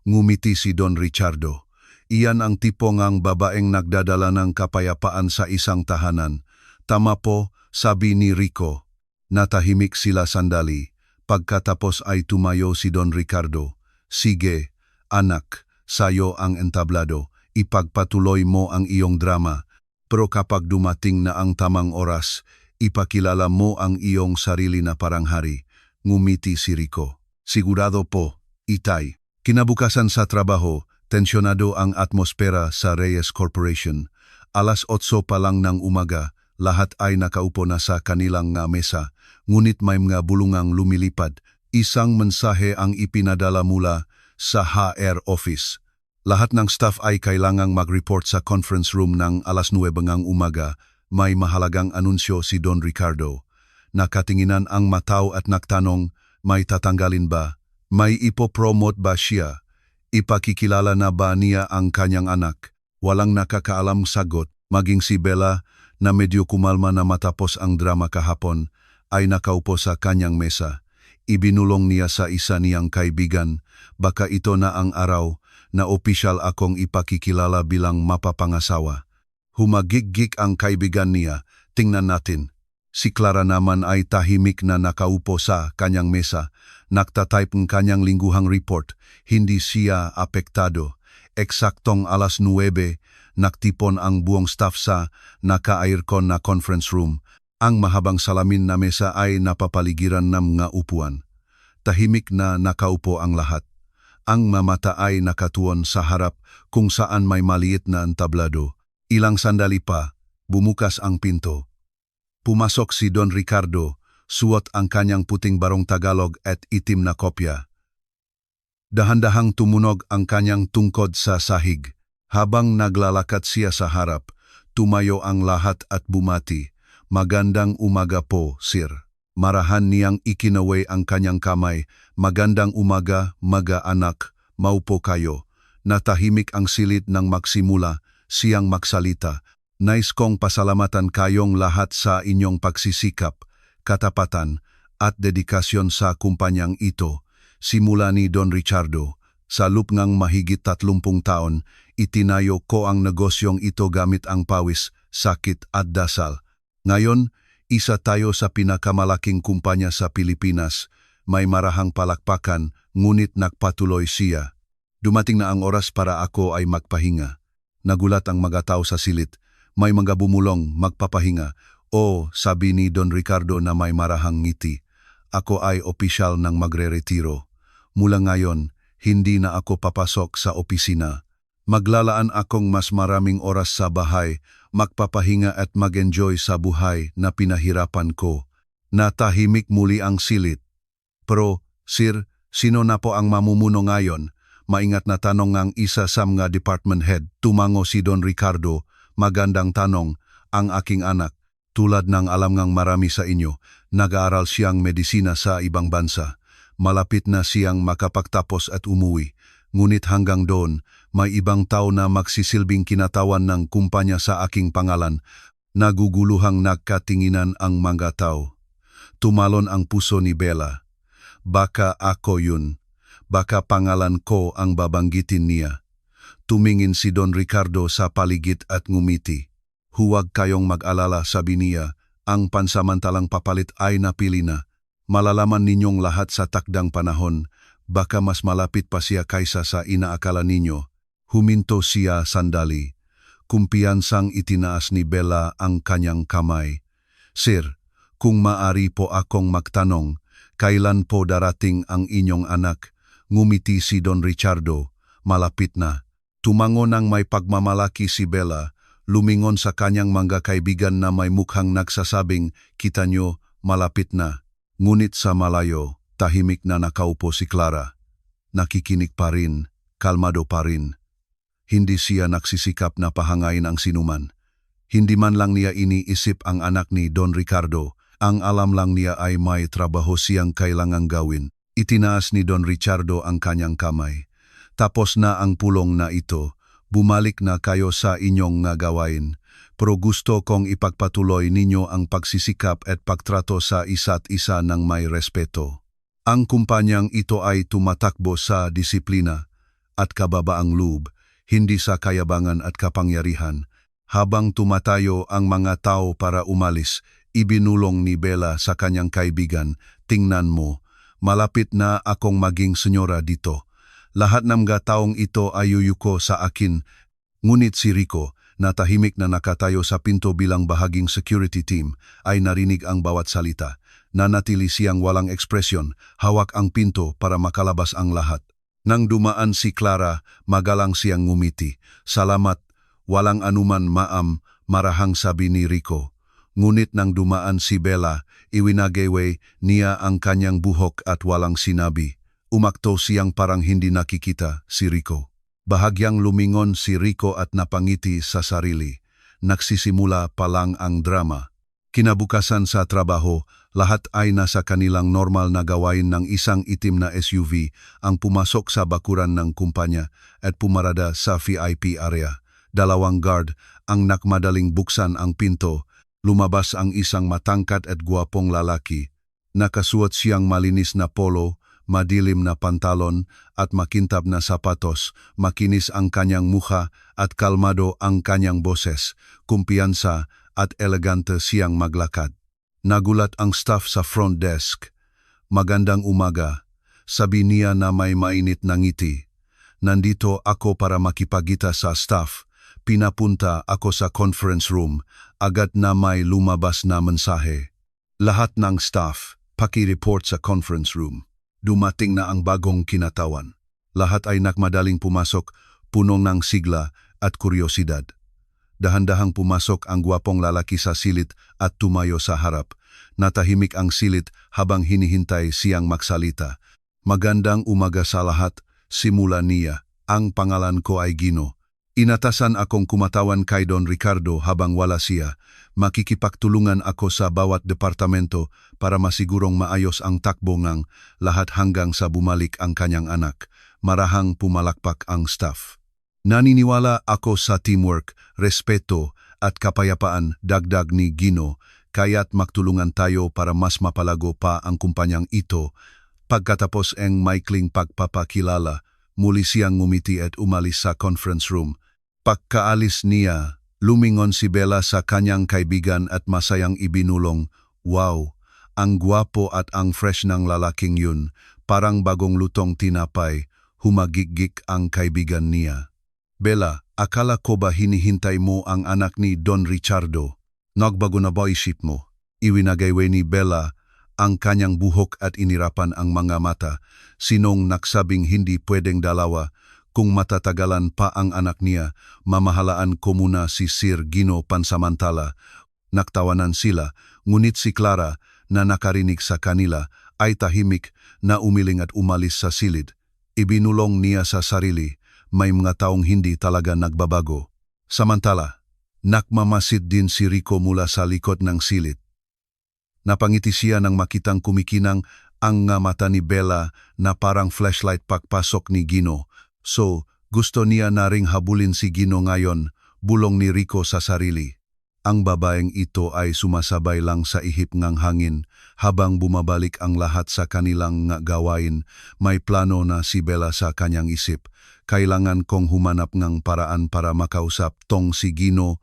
Ngumiti si Don Ricardo. Iyan ang tipong ang babaeng nagdadala ng kapayapaan sa isang tahanan. Tama po, sabi ni Rico. Natahimik sila sandali. Pagkatapos ay tumayo si Don Ricardo. Sige, anak, sayo ang entablado. Ipagpatuloy mo ang iyong drama. Pero kapag dumating na ang tamang oras, ipakilala mo ang iyong sarili na parang hari. Ngumiti si Rico. Sigurado po, Itay. Kinabukasan sa trabaho, tensyonado ang atmosfera sa Reyes Corporation. Alas 8 pa lang ng umaga, lahat ay nakaupo na sa kanilang mesa, ngunit may mga bulungang lumilipad. Isang mensahe ang ipinadala mula sa HR office. Lahat ng staff ay kailangang mag-report sa conference room ng alas 9 ng umaga. May mahalagang anunsyo si Don Ricardo. Nakatinginan ang matao at nagtanong, may tatanggalin ba? May ipopromote ba siya? Ipakikilala na ba niya ang kanyang anak? Walang nakakaalam sagot, maging si Bella na medyo kumalma na matapos ang drama kahapon ay nakaupo sa kanyang mesa. Ibinulong niya sa isa niyang kaibigan, baka ito na ang araw na opisyal akong ipakikilala bilang mapapangasawa. Humagigik ang kaibigan niya, tingnan natin. Si Clara naman ay tahimik na nakaupo sa kanyang mesa. Naktatype ng kanyang lingguhang report. Hindi siya apektado. Eksaktong alas 9, naktipon ang buong staff sa naka-aircon na conference room. Ang mahabang salamin na mesa ay napapaligiran ng mga upuan. Tahimik na nakaupo ang lahat. Ang mamata ay nakatuon sa harap kung saan may maliit na entablado. Ilang sandali pa, bumukas ang pinto. Pumasok si Don Ricardo, suot ang kanyang puting barong Tagalog at itim na kopya. Dahan-dahang tumunog ang kanyang tungkod sa sahig. Habang naglalakad siya sa harap, tumayo ang lahat at bumati. Magandang umaga po, sir. Marahan niyang ikinaway ang kanyang kamay. Magandang umaga, mag-anak, maupo kayo. Natahimik ang silid ng magsimula, siyang magsalita. Nais kong pasalamatan kayong lahat sa inyong pagsisikap, katapatan, at dedikasyon sa kumpanyang ito. Simula ni Don Ricardo, sa loob ng mahigit 30 taon, itinayo ko ang negosyong ito gamit ang pawis, sakit at dasal. Ngayon, isa tayo sa pinakamalaking kumpanya sa Pilipinas. May marahang palakpakan, ngunit nagpatuloy siya. Dumating na ang oras para ako ay magpahinga. Nagulat ang mga tao sa silid. May mga bumulong, magpapahinga. O, sabi ni Don Ricardo na may marahang ngiti. Ako ay opisyal ng magre-retiro. Mula ngayon, hindi na ako papasok sa opisina. Maglalaan akong mas maraming oras sa bahay, magpapahinga at mag-enjoy sa buhay na pinahirapan ko. Natahimik muli ang silid. Pero, sir, sino na po ang mamumuno ngayon? Maingat na tanong ng isa sa mga department head. Tumango si Don Ricardo. Magandang tanong, ang aking anak, tulad ng alam ngang marami sa inyo, nag-aaral siyang medisina sa ibang bansa. Malapit na siyang makapagtapos at umuwi. Ngunit hanggang doon, may ibang tao na magsisilbing kinatawan ng kumpanya sa aking pangalan. Naguguluhang nagkatinginan ang mga tao. Tumalon ang puso ni Bella. Baka ako yun. Baka pangalan ko ang babanggitin niya. Tumingin si Don Ricardo sa paligid at ngumiti. Huwag kayong mag-alala, sabi niya, ang pansamantalang papalit ay napili na. Malalaman ninyong lahat sa takdang panahon, baka mas malapit pa siya kaysa sa inaakala ninyo. Huminto siya sandali. Kumpiyansang itinaas ni Bella ang kanyang kamay. Sir, kung maari po akong magtanong, kailan po darating ang inyong anak? Ngumiti si Don Richardo. Malapit na. Tumango ng may pagmamalaki si Bella, lumingon sa kanyang mga kaibigan na may mukhang nagsasabing, kita nyo, malapit na. Ngunit sa malayo, tahimik na nakaupo si Clara. Nakikinig pa rin, kalmado pa rin. Hindi siya nagsisikap na pahangain ang sinuman. Hindi man lang niya iniisip ang anak ni Don Ricardo, ang alam lang niya ay may trabaho siyang kailangang gawin. Itinaas ni Don Richardo ang kanyang kamay. Tapos na ang pulong na ito, bumalik na kayo sa inyong gawain. Pero gusto kong ipagpatuloy ninyo ang pagsisikap at pagtrato sa isa't isa ng may respeto. Ang kumpanyang ito ay tumatakbo sa disiplina at kababaang loob, hindi sa kayabangan at kapangyarihan. Habang tumatayo ang mga tao para umalis, ibinulong ni Bella sa kanyang kaibigan, tingnan mo, malapit na akong maging senyora dito. Lahat ng mga taong ito ay yuyuko sa akin, ngunit si Rico, na tahimik na nakatayo sa pinto bilang bahaging security team, ay narinig ang bawat salita. Nanatili siyang walang ekspresyon, hawak ang pinto para makalabas ang lahat. Nang dumaan si Clara, magalang siyang ngumiti. Salamat, walang anuman ma'am, marahang sabi ni Rico. Ngunit nang dumaan si Bella, iwinagayway niya ang kanyang buhok at walang sinabi. Umakto siyang parang hindi nakikita si Rico. Bahagyang lumingon si Rico at napangiti sa sarili. Nagsisimula pa lang ang drama. Kinabukasan sa trabaho, lahat ay nasa kanilang normal na gawain ng isang itim na SUV ang pumasok sa bakuran ng kumpanya at pumarada sa VIP area. Dalawang guard ang nakmadaling buksan ang pinto. Lumabas ang isang matangkat at guwapong lalaki. Nakasuot siyang malinis na polo, madilim na pantalon at makintab na sapatos. Makinis ang kanyang mukha at kalmado ang kanyang boses. Kumpiyansa at elegante siyang maglakad. Nagulat ang staff sa front desk. Magandang umaga, sabi niya na may mainit na ngiti. Nandito ako para makipagkita sa staff. Pinapunta ako sa conference room, agad na may lumabas na mensahe. Lahat ng staff, paki-report sa conference room. Dumating na ang bagong kinatawan. Lahat ay nakmadaling pumasok, punong ng sigla at kuryosidad. Dahan-dahang pumasok ang gwapong lalaki sa silid at tumayo sa harap. Natahimik ang silid habang hinihintay siyang magsalita. Magandang umaga sa lahat, simula niya. Ang pangalan ko ay Gino. Inatasan akong kumatawan kay Don Ricardo habang wala siya. Makikipagtulungan ako sa bawat departamento para masigurong maayos ang takbo ng lahat hanggang sa bumalik ang kanyang anak. Marahang pumalakpak ang staff. Naniniwala ako sa teamwork, respeto at kapayapaan, dagdag ni Gino, kaya't magtulungan tayo para mas mapalago pa ang kumpanyang ito. Pagkatapos ang maikling pagpapakilala, muli siyang ngumiti at umalis sa conference room. Pagkaalis niya, lumingon si Bella sa kanyang kaibigan at masayang ibinulong, wow, ang gwapo at ang fresh ng lalaking yun, parang bagong lutong tinapay, humagigik ang kaibigan niya. Bella, akala ko ba hinihintay mo ang anak ni Don Richardo? Nagbago na ba isip mo? Iwinagayway ni Bella ang kanyang buhok at inirapan ang mga mata. Sinong nagsabing hindi pwedeng dalawa? Kung matatagalan pa ang anak niya, mamahalaan ko muna si Sir Gino pansamantala. Naktawanan sila, ngunit si Clara na nakarinig sa kanila ay tahimik na umiling at umalis sa silid. Ibinulong niya sa sarili, may mga taong hindi talaga nagbabago. Samantala, nakmamasid din si Rico mula sa likod ng silid. Napangiti siya nang makitang kumikinang ang mata ni Bella na parang flashlight pagpasok ni Gino. So, gusto niya na ring habulin si Gino ngayon, bulong ni Rico sa sarili. Ang babaeng ito ay sumasabay lang sa ihip ng hangin habang bumabalik ang lahat sa kanilang gawain. May plano na si Bella sa kanyang isip. Kailangan kong humanap ng paraan para makausap tong si Gino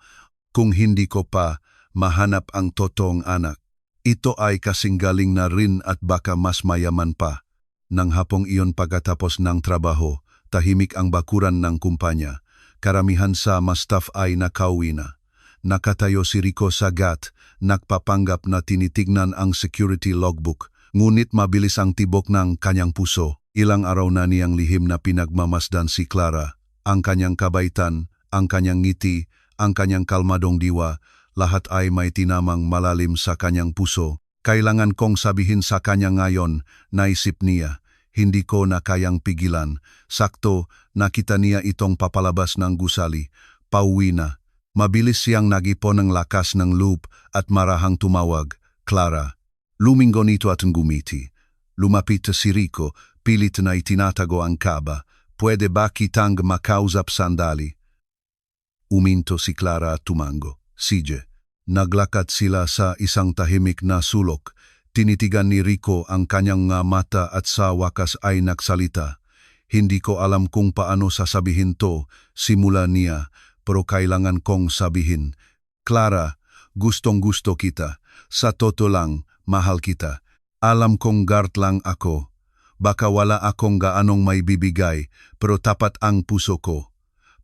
kung hindi ko pa mahanap ang totoong anak. Ito ay kasing galing na rin at baka mas mayaman pa. Nang hapong iyon pagkatapos ng trabaho, tahimik ang bakuran ng kumpanya. Karamihan sa mga staff ay nakauwi na. Nakatayo si Rico sa gate, nagpapanggap na tinitignan ang security logbook. Ngunit mabilis ang tibok ng kanyang puso. Ilang araw na niyang lihim na pinagmamasdan si Clara. Ang kanyang kabaitan, ang kanyang ngiti, ang kanyang kalmadong diwa, lahat ay may tinamang malalim sa kanyang puso. Kailangan kong sabihin sa kanya ngayon, naisip niya. Hindi ko na kayang pigilan. Sakto, nakita niya itong papalabas ng gusali. Pauwi na. Mabilis siyang nagipon ng lakas ng loob at marahang tumawag, Clara. Lumingon ito at gumiti. Lumapit si Rico, pilit na itinatago ang kaba. Pwede ba kitang makausap sandali? Uminto si Clara at tumango. Sige. Naglakad sila sa isang tahimik na sulok. Tinitigan ni Rico ang kanyang mata at sa wakas ay nagsalita. Hindi ko alam kung paano sasabihin to, simula niya, pero kailangan kong sabihin. Clara, gustong-gusto kita. Sa totoo lang, mahal kita. Alam kong guard lang ako. Baka wala akong gaanong may bibigay, pero tapat ang puso ko.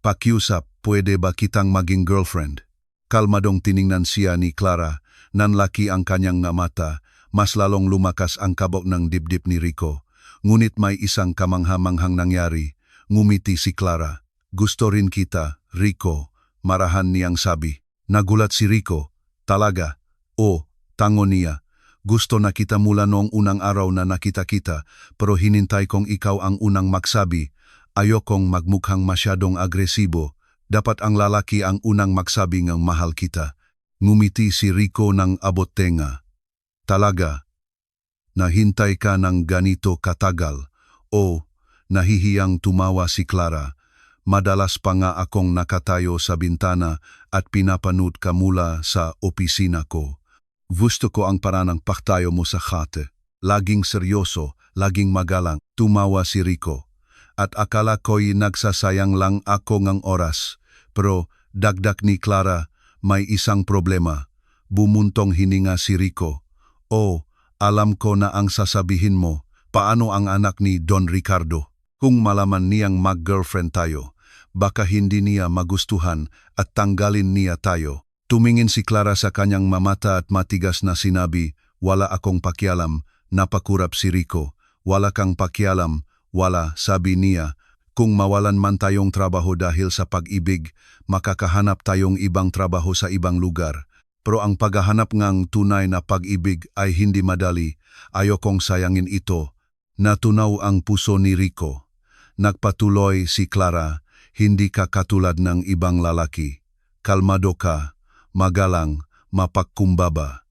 Pakiusap, pwede ba kitang maging girlfriend? Kalmadong tiningnan siya ni Clara, nanlaki ang kanyang mata. Mas lalong lumakas ang kabog ng dibdib ni Rico. Ngunit may isang kamangha-manghang nangyari. Ngumiti si Clara. Gusto rin kita, Rico, marahan niyang sabi. Nagulat si Rico. Talaga? O, tango niya. Gusto na kita mula noong unang araw na nakita kita, pero hinintay kong ikaw ang unang magsabi. Ayokong magmukhang masyadong agresibo. Dapat ang lalaki ang unang magsabi ng mahal kita. Ngumiti si Rico ng abot tenga. Talaga, nahintay ka ng ganito katagal. O, nahihiyang tumawa si Clara. Madalas pa nga akong nakatayo sa bintana at pinapanood ka mula sa opisina ko. Gusto ko ang paraan ng paktayo mo sa kate. Laging seryoso, laging magalang, tumawa si Rico. At akala ko'y nagsasayang lang ako ng oras. Pero, dagdag ni Clara, may isang problema. Bumuntong hininga si Rico. Oh, alam ko na ang sasabihin mo. Paano ang anak ni Don Ricardo? Kung malaman niyang mag-girlfriend tayo, baka hindi niya magustuhan at tanggalin niya tayo. Tumingin si Clara sa kanyang mamata at matigas na sinabi, wala akong pakialam. Napakurap si Rico. Wala kang pakialam. Wala, sabi niya. Kung mawalan man tayong trabaho dahil sa pag-ibig, makakahanap tayong ibang trabaho sa ibang lugar. Pero ang paghahanap ng tunay na pag-ibig ay hindi madali. Ayokong sayangin ito. Natunaw ang puso ni Rico. Nagpatuloy si Clara, hindi ka katulad ng ibang lalaki. Kalmado ka, magalang, mapagkumbaba.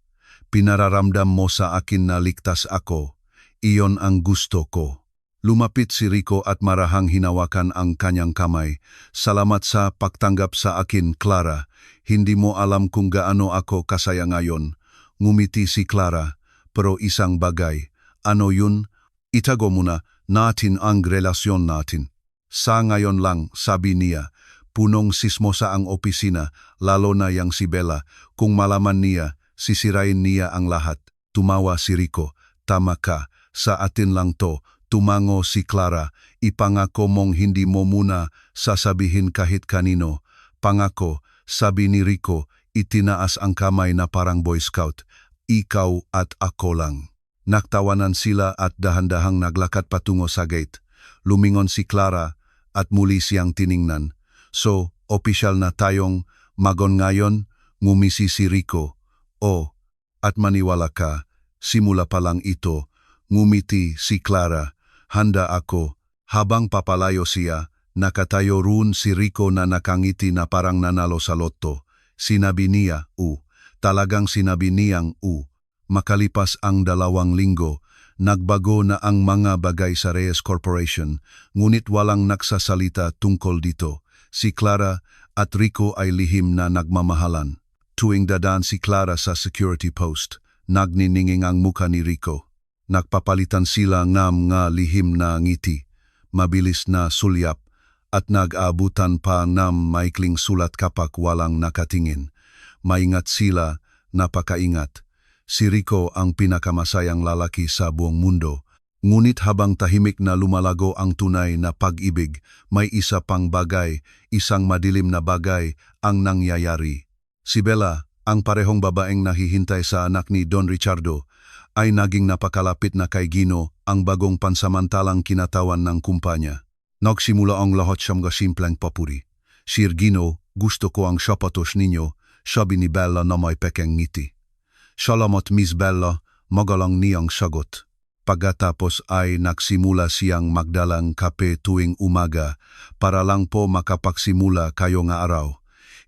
Pinararamdam mo sa akin na ligtas ako. Iyon ang gusto ko. Lumapit si Rico at marahang hinawakan ang kanyang kamay. Salamat sa pagtanggap sa akin, Clara. Hindi mo alam kung gaano ako kasaya ngayon. Ngumiti si Clara. Pero isang bagay. Ano yun? Itago muna natin ang relasyon natin. Sa ngayon lang, sabi niya. Punong sismosa ang opisina, lalo na yang si Bella. Kung malaman niya, sisirain niya ang lahat. Tumawa si Rico. Tama ka. Sa atin lang to. Tumango si Clara, ipangako mong hindi mo muna sasabihin kahit kanino. Pangako, sabi ni Rico, itinaas ang kamay na parang Boy Scout. Ikaw at ako lang. Naktawanan sila at dahan-dahang naglakad patungo sa gate. Lumingon si Clara at muli siyang tiningnan. So, opisyal na tayong magon ngayon, ngumisi si Rico. O, at maniwala ka, simula pa lang ito, ngumiti si Clara. Handa ako. Habang papalayo siya, nakatayo roon si Rico na nakangiti na parang nanalo sa loto. Sinabi niya, Talagang sinabi niyang, Makalipas ang 2 linggo, nagbago na ang mga bagay sa Reyes Corporation, ngunit walang nagsasalita tungkol dito. Si Clara at Rico ay lihim na nagmamahalan. Tuwing dadaan si Clara sa security post, nagnininging ang muka ni Rico. Nagpapalitan sila ng nga lihim na ngiti, mabilis na sulyap, at nag-aabutan pa ng maikling sulat kapag walang nakatingin. Maingat sila, napakaingat. Si Rico ang pinakamasayang lalaki sa buong mundo. Ngunit habang tahimik na lumalago ang tunay na pag-ibig, may isa pang bagay, isang madilim na bagay ang nangyayari. Si Bella, ang parehong babaeng nahihintay sa anak ni Don Ricardo, ay naging napakalapit na kay Gino, ang bagong pansamantalang kinatawan ng kumpanya. Nagsimula ang lahat siyang simpleng papuri. Sir Gino, gusto ko ang sapatos ninyo, sabi ni Bella na may pekeng ngiti. Salamat Miss Bella, magalang niyang sagot. Pagkatapos ay nagsimula siyang magdalang kape tuwing umaga para lang po makapagsimula kayo nga araw.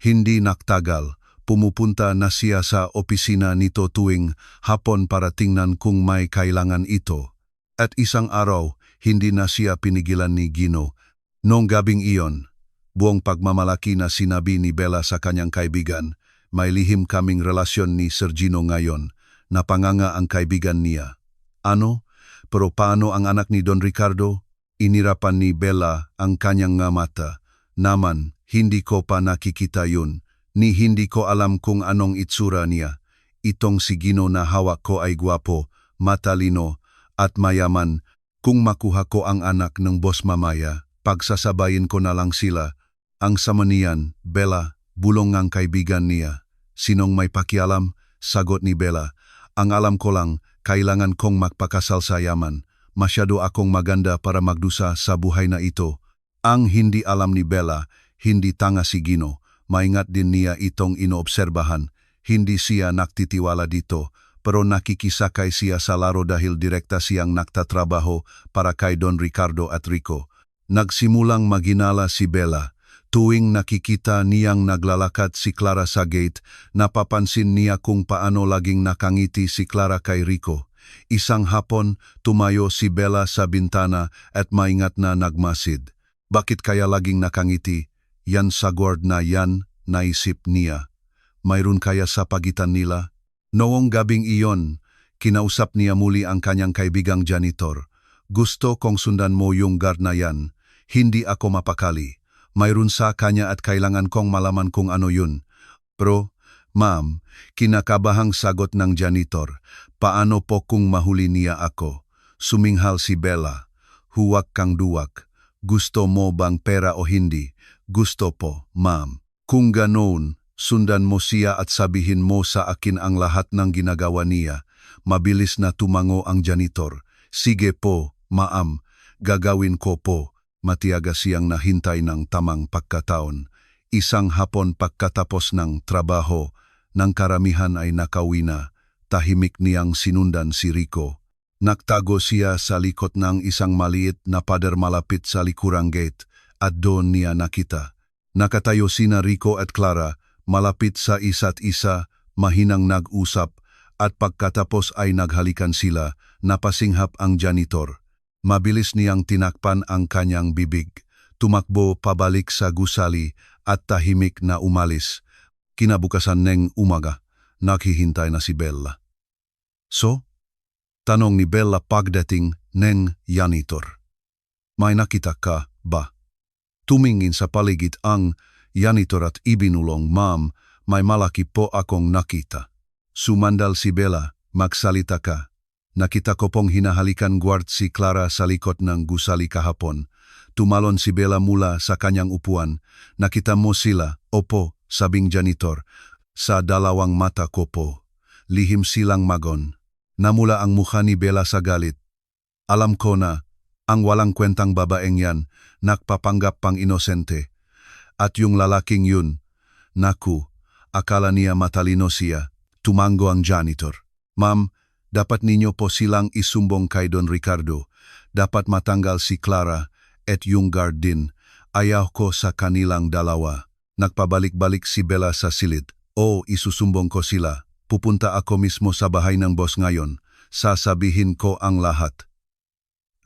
Hindi naktagal, pumupunta na siya sa opisina nito tuwing hapon para tingnan kung may kailangan ito. At isang araw, hindi na siya pinigilan ni Gino. Noong gabing iyon, buong pagmamalaki na sinabi ni Bella sa kanyang kaibigan, may lihim kaming relasyon ni Sir Gino ngayon, napanganga ang kaibigan niya. Ano? Pero paano ang anak ni Don Ricardo? Inirapan ni Bella ang kanyang nga mata. Naman, hindi ko pa nakikita yun, ni hindi ko alam kung anong itsura niya. Itong si Gino na hawak ko ay gwapo, matalino, at mayaman. Kung makuha ko ang anak ng boss mamaya, pagsasabayin ko na lang sila. Ang sama niyan, Bella, bulong ang kaibigan niya. Sinong may pakialam? Sagot ni Bella. Ang alam ko lang, kailangan kong magpakasal sa yaman. Masyado akong maganda para magdusa sa buhay na ito. Ang hindi alam ni Bella, hindi tanga si Gino. Maingat din niya itong inoobserbahan. Hindi siya naktitiwala dito, pero nakikisakay siya sa laro dahil direkta siyang naktatrabaho para kay Don Ricardo at Rico. Nagsimulang maginala si Bella. Tuwing nakikita niyang naglalakad si Clara sa gate, napapansin niya kung paano laging nakangiti si Clara kay Rico. Isang hapon, tumayo si Bella sa bintana at maingat na nagmasid. Bakit kaya laging nakangiti? Yan sa guard na yan, naisip niya. Mayroon kaya sa pagitan nila? Noong gabing iyon, kinausap niya muli ang kanyang kaibigang janitor. Gusto kong sundan mo yung guard na yan. Hindi ako mapakali. Mayroon sa kanya at kailangan kong malaman kung ano yun. Pero, ma'am, kinakabahang sagot ng janitor. Paano po kung mahuli niya ako? Suminghal si Bella. Huwag kang duwak. Gusto mo bang pera o hindi? Gusto po, ma'am. Kung ganoon, sundan mo siya at sabihin mo sa akin ang lahat ng ginagawa niya. Mabilis na tumango ang janitor. Sige po, ma'am. Gagawin ko po. Matiyaga siyang nahintay ng tamang pagkataon. Isang hapon pagkatapos ng trabaho, ng karamihan ay nakauwi na, tahimik niyang sinundan si Rico. Nagtago siya sa likod ng isang maliit na pader malapit sa likurang gate at doon niya nakita. Nakatayo sina Rico at Clara, malapit sa isa't isa, mahinang nag-usap at pagkatapos ay naghalikan sila, napasinghap ang janitor. Mabilis niyang tinakpan ang kanyang bibig, tumakbo pabalik sa gusali at tahimik na umalis. Kinabukasan ng umaga, naghihintay na si Bella. So? Tanong ni Bella pagdating ng janitor. May nakita ka ba? Tumingin sa paligid ang janitor at ibinulong, ma'am, may malaki po akong nakita. Sumandal si Bella, magsalita ka. Nakita ko pong hinahalikan guard si Clara sa likod ng gusali kahapon. Tumalon si Bella mula sa kanyang upuan. Nakita mo sila? Opo, sabing janitor. Sa dalawang mata ko po. Lihim silang magon. Namula ang mukha ni Bella sa galit. Alam ko na, ang walang kwentang babaeng yan, nagpapanggap pang inosente. At yung lalaking yun, naku, akala niya matalino siya. Tumango ang janitor. Ma'am, dapat ninyo po silang isumbong kay Don Ricardo. Dapat matanggal si Clara at yung guard din. Ayaw ko sa kanilang dalawa. Nagpabalik-balik si Bella sa silid. O, isusumbong ko sila. Pupunta ako mismo sa bahay ng boss ngayon. Sasabihin ko ang lahat.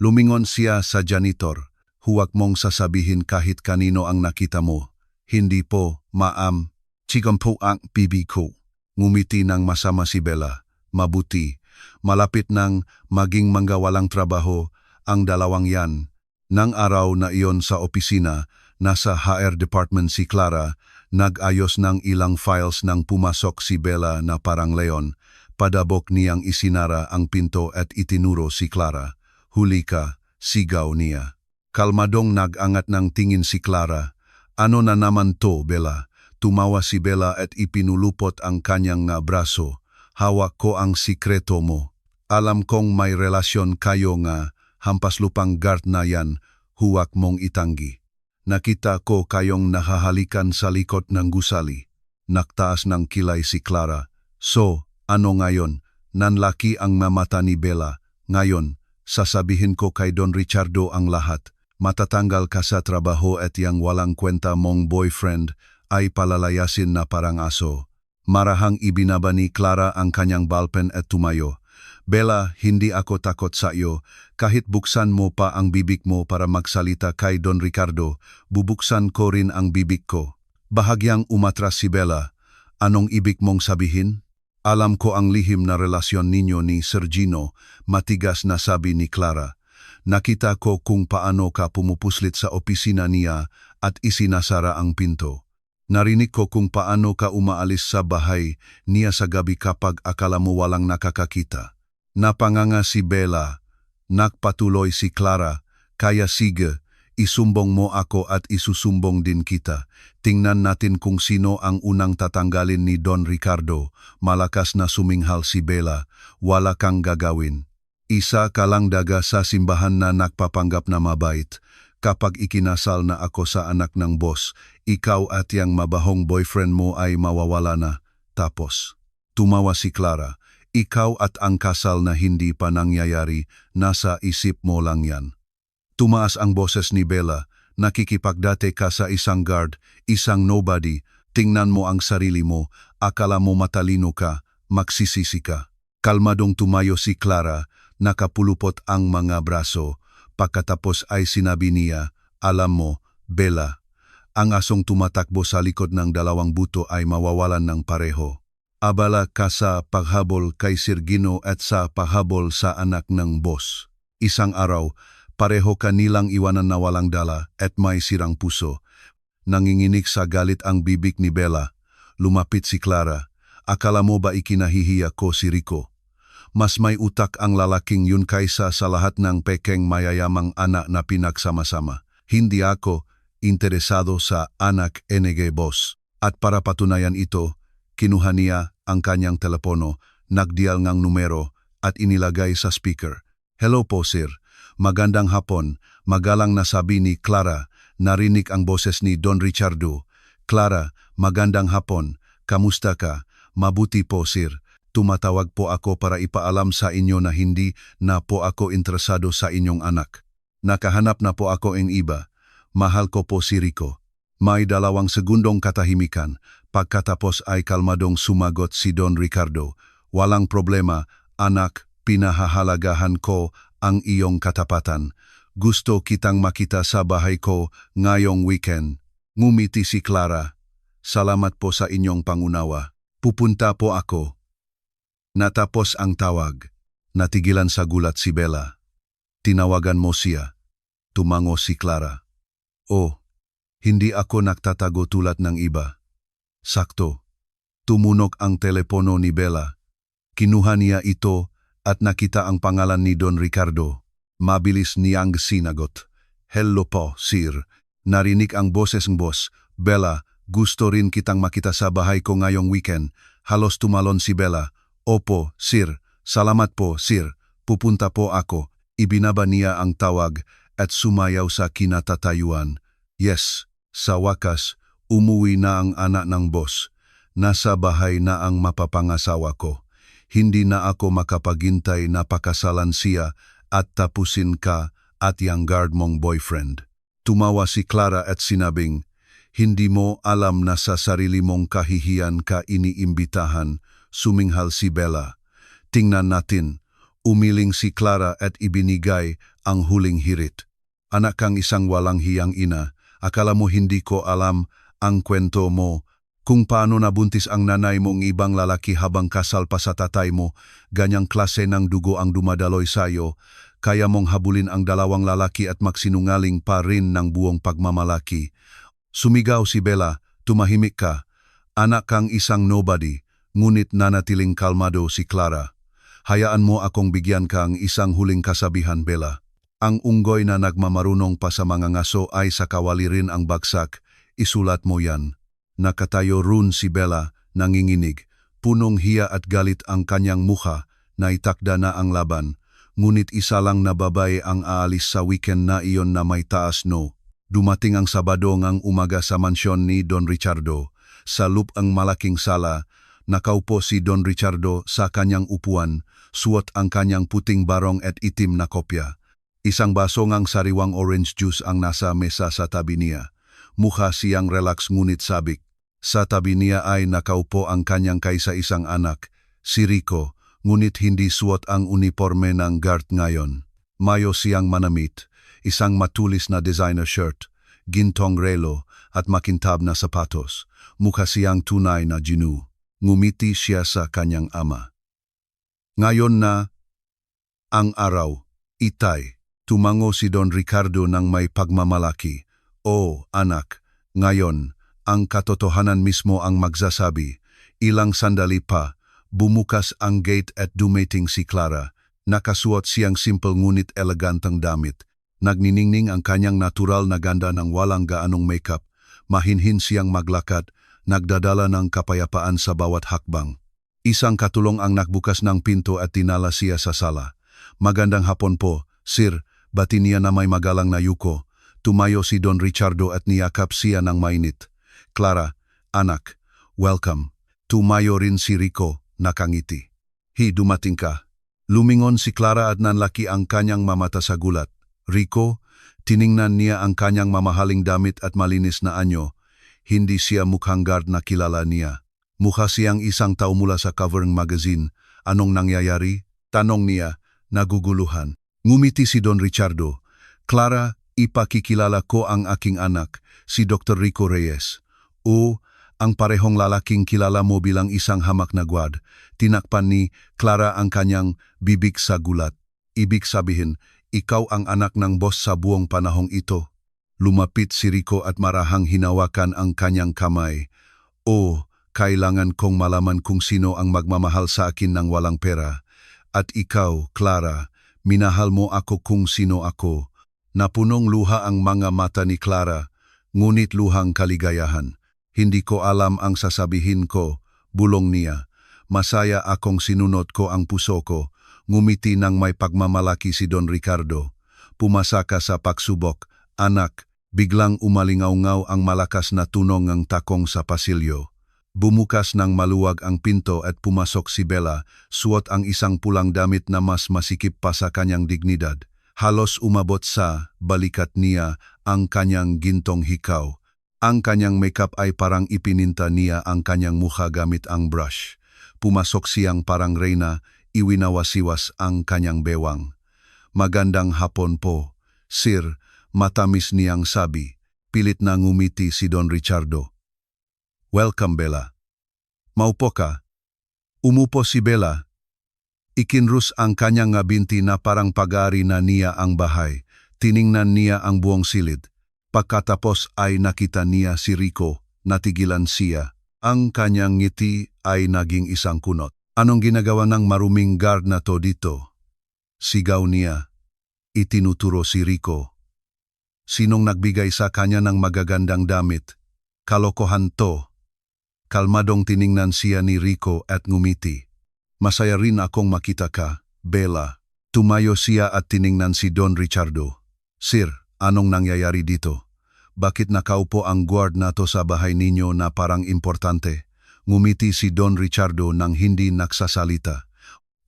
Lumingon siya sa janitor. Huwag mong sasabihin kahit kanino ang nakita mo. Hindi po, ma'am. Chikam po ang bibig ko. Ngumiti ng masama si Bella. Mabuti. Malapit nang maging manggawalang trabaho ang dalawang yan. Nang araw na iyon sa opisina, nasa HR department si Clara, nag-ayos ng ilang files nang pumasok si Bella na parang leon. Padabok niyang isinara ang pinto at itinuro si Clara. Huli ka, sigaw niya. Kalmadong nag-angat ng tingin si Clara. Ano na naman to, Bella? Tumawa si Bella at ipinulupot ang kanyang braso. Hawak ko ang sikreto mo. Alam kong may relasyon kayo nga, hampas lupang guard na yan, huwag mong itanggi. Nakita ko kayong nahahalikan sa likod ng gusali. Naktaas ng kilay si Clara. So, ano ngayon? Nanlaki ang mamata ni Bella. Ngayon, sasabihin ko kay Don Ricardo ang lahat. Matatanggal ka sa trabaho at yang walang kwenta mong boyfriend ay palalayasin na parang aso. Marahang ibinaba ni Clara ang kanyang ballpen at tumayo. Bella, hindi ako takot sa iyo. Kahit buksan mo pa ang bibig mo para magsalita kay Don Ricardo, bubuksan ko rin ang bibig ko. Bahagyang umatras si Bella. Anong ibig mong sabihin? Alam ko ang lihim na relasyon ninyo ni Sergino, matigas na sabi ni Clara. Nakita ko kung paano ka pumupuslit sa opisina niya at isinasara ang pinto. Narinig ko kung paano ka umaalis sa bahay niya sa gabi kapag akala mo walang nakakakita. Napanganga si Bella. Nakpatuloy si Clara. Kaya sige, isumbong mo ako at isusumbong din kita. Tingnan natin kung sino ang unang tatanggalin ni Don Ricardo. Malakas na suminghal si Bella. Wala kang gagawin. Isa ka lang daga sa simbahan na nagpapanggap na mabait. Kapag ikinasal na ako sa anak ng boss, ikaw at yang mabahong boyfriend mo ay mawawala na. Tapos, tumawa si Clara. Ikaw at ang kasal na hindi pa nangyayari, nasa isip mo lang yan. Tumaas ang boses ni Bella. Nakikipagdate ka sa isang guard, isang nobody. Tingnan mo ang sarili mo. Akala mo matalino ka, magsisisi ka. Kalmadong tumayo si Clara. Nakapulupot ang mga braso. Pagkatapos ay sinabi niya, alam mo, Bella, ang asong tumatakbo sa likod ng dalawang buto ay mawawalan ng pareho. Abala ka sa paghabol kay Sergino at sa paghabol sa anak ng boss. Isang araw, pareho ka nilang iwanan na walang dala at may sirang puso. Nanginginig sa galit ang bibig ni Bella. Lumapit si Clara. Akala mo ba ikinahihiya ko si Rico? Mas may utak ang lalaking yun kaysa sa lahat ng pekeng mayayamang anak na pinagsama-sama. Hindi ako interesado sa anak NG boss. At para patunayan ito, kinuha niya ang kanyang telepono, nagdial ngang numero at inilagay sa speaker. Hello po sir, magandang hapon, magalang na sabi ni Clara, narinig ang boses ni Don Ricardo. Clara, magandang hapon, kamusta ka? Mabuti po sir. Tumatawag po ako para ipaalam sa inyo na hindi na po ako interesado sa inyong anak. Nakahanap na po ako ng iba. Mahal ko po si Rico. May 2 segundong katahimikan. Pagkatapos ay kalmadong sumagot si Don Ricardo. Walang problema, anak, pinahahalagahan ko ang iyong katapatan. Gusto kitang makita sa bahay ko ngayong weekend. Ngumiti si Clara. Salamat po sa inyong pangunawa. Pupunta po ako. Natapos ang tawag. Natigilan sa gulat si Bella. Tinawagan mo siya. Tumango si Clara. Oh, hindi ako nagtatago tulad ng iba. Sakto. Tumunog ang telepono ni Bella. Kinuha niya ito at nakita ang pangalan ni Don Ricardo. Mabilis niyang sinagot. Hello po, sir. Narinig ang boses ng boss. Bella, gusto rin kitang makita sa bahay ko ngayong weekend. Halos tumalon si Bella. Opo, sir. Salamat po, sir. Pupunta po ako. Ibinaba niya ang tawag at sumayaw sa kinatatayuan. Yes, sa wakas, umuwi na ang anak ng boss. Nasa bahay na ang mapapangasawa ko. Hindi na ako makapagintay na pakasalan siya at tapusin ka at yang guard mong boyfriend. Tumawa si Clara at sinabing, hindi mo alam na sa sarili mong kahihiyan ka iniimbitahan. Suminghal si Bella. Tingnan natin. Umiling si Clara at ibinigay ang huling hirit. Anak kang isang walang hiyang ina. Akala mo hindi ko alam ang kwento mo. Kung paano nabuntis ang nanay mong ibang lalaki habang kasal pa sa tatay mo, ganyang klase ng dugo ang dumadaloy sa'yo, kaya mong habulin ang 2 lalaki at magsinungaling pa rin ng buong pagmamalaki. Sumigaw si Bella, tumahimik ka. Anak kang isang nobody. Ngunit nanatiling kalmado si Clara. Hayaan mo akong bigyan kang isang huling kasabihan, Bella. Ang unggoy na nagmamarunong pa sa mga ngaso ay sa kawali rin ang bagsak. Isulat mo yan. Nakatayo run si Bella, nanginginig. Punong hiya at galit ang kanyang mukha, naitakda na ang laban. Ngunit isa lang na babae ang aalis sa weekend na iyon na may taas no. Dumating ang Sabado ngang umaga sa mansyon ni Don Richardo. Sa loop ang malaking sala, nakaupo si Don Richardo sa kanyang upuan, suot ang kanyang puting barong at itim na kopya. Isang baso ngang sariwang orange juice ang nasa mesa sa tabi niya. Mukha siyang relax ngunit sabik. Sa tabi niya ay nakaupo ang kanyang kaisa-isang anak, si Rico, ngunit hindi suot ang uniforme ng guard ngayon. Mayo siyang manamit, isang matulis na designer shirt, gintong relo at makintab na sapatos. Mukha siyang tunay na Ginu. Ngumiti siya sa kanyang ama. Ngayon na ang araw, itay. Tumango si Don Ricardo ng may pagmamalaki. O, anak, ngayon, ang katotohanan mismo ang magsasabi. Ilang sandali pa, bumukas ang gate at dumating si Clara. Nakasuot siyang simple ngunit elegantang damit. Nagniningning ang kanyang natural na ganda ng walang gaanong makeup. Mahinhin siyang maglakad, nagdadala ng kapayapaan sa bawat hakbang. Isang katulong ang nagbukas ng pinto at tinala siya sa sala. Magandang hapon po, sir. Bati niya na may magalang na yuko. Tumayo si Don Richardo at niyakap siya ng mainit. Clara, anak, welcome. Tumayo rin si Rico, nakangiti. Dumating ka. Lumingon si Clara at nanlaki ang kanyang mamata sa gulat. Rico, tiningnan niya ang kanyang mamahaling damit at malinis na anyo. Hindi siya mukhang guard na kilala niya. Mukha siyang isang tao mula sa cover ng magazine. Anong nangyayari? Tanong niya, naguguluhan. Ngumiti si Don Richardo. Clara, ipakikilala ko ang aking anak, si Dr. Rico Reyes. O, ang parehong lalaking kilala mo bilang isang hamak na guard. Tinakpan ni Clara ang kanyang bibig sa gulat. Ibig sabihin, ikaw ang anak ng boss sa buong panahong ito. Lumapit si Rico at marahang hinawakan ang kanyang kamay. O, kailangan kong malaman kung sino ang magmamahal sa akin ng walang pera. At ikaw, Clara, minahal mo ako kung sino ako. Napunong luha ang mga mata ni Clara, ngunit luhang kaligayahan. Hindi ko alam ang sasabihin ko, bulong niya. Masaya akong sinunod ko ang puso ko. Ngumiti ng may pagmamalaki si Don Ricardo. Pumasa ka sa pagsubok, anak. Biglang umalingaw-ngaw ang malakas na tunog ng takong sa pasilyo. Bumukas ng maluwag ang pinto at pumasok si Bella, suot ang isang pulang damit na mas masikip pa sa kanyang dignidad. Halos umabot sa balikat niya ang kanyang gintong hikaw. Ang kanyang makeup ay parang ipininta niya ang kanyang mukha gamit ang brush. Pumasok siyang parang reyna, iwinawasiwas ang kanyang bewang. Magandang hapon po, sir, matamis niyang sabi. Pilit na ngumiti si Don Richardo. Welcome, Bella. Maupo ka. Umupo si Bella. Ikinrus ang kanyang binti na parang pag-aari na niya ang bahay. Tiningnan niya ang buong silid. Pagkatapos ay nakita niya si Rico, natigilan siya. Ang kanyang ngiti ay naging isang kunot. Anong ginagawa ng maruming guard na to dito? Sigaw niya. Itinuturo si Rico. Sinong nagbigay sa kanya ng magagandang damit? Kalokohan to. Kalmadong tiningnan siya ni Rico at ngumiti. Masaya rin akong makita ka, Bella. Tumayo siya at tiningnan si Don Richardo. Sir, anong nangyayari dito? Bakit nakaupo ang guard na to sa bahay ninyo na parang importante? Ngumiti si Don Richardo nang hindi nagsasalita.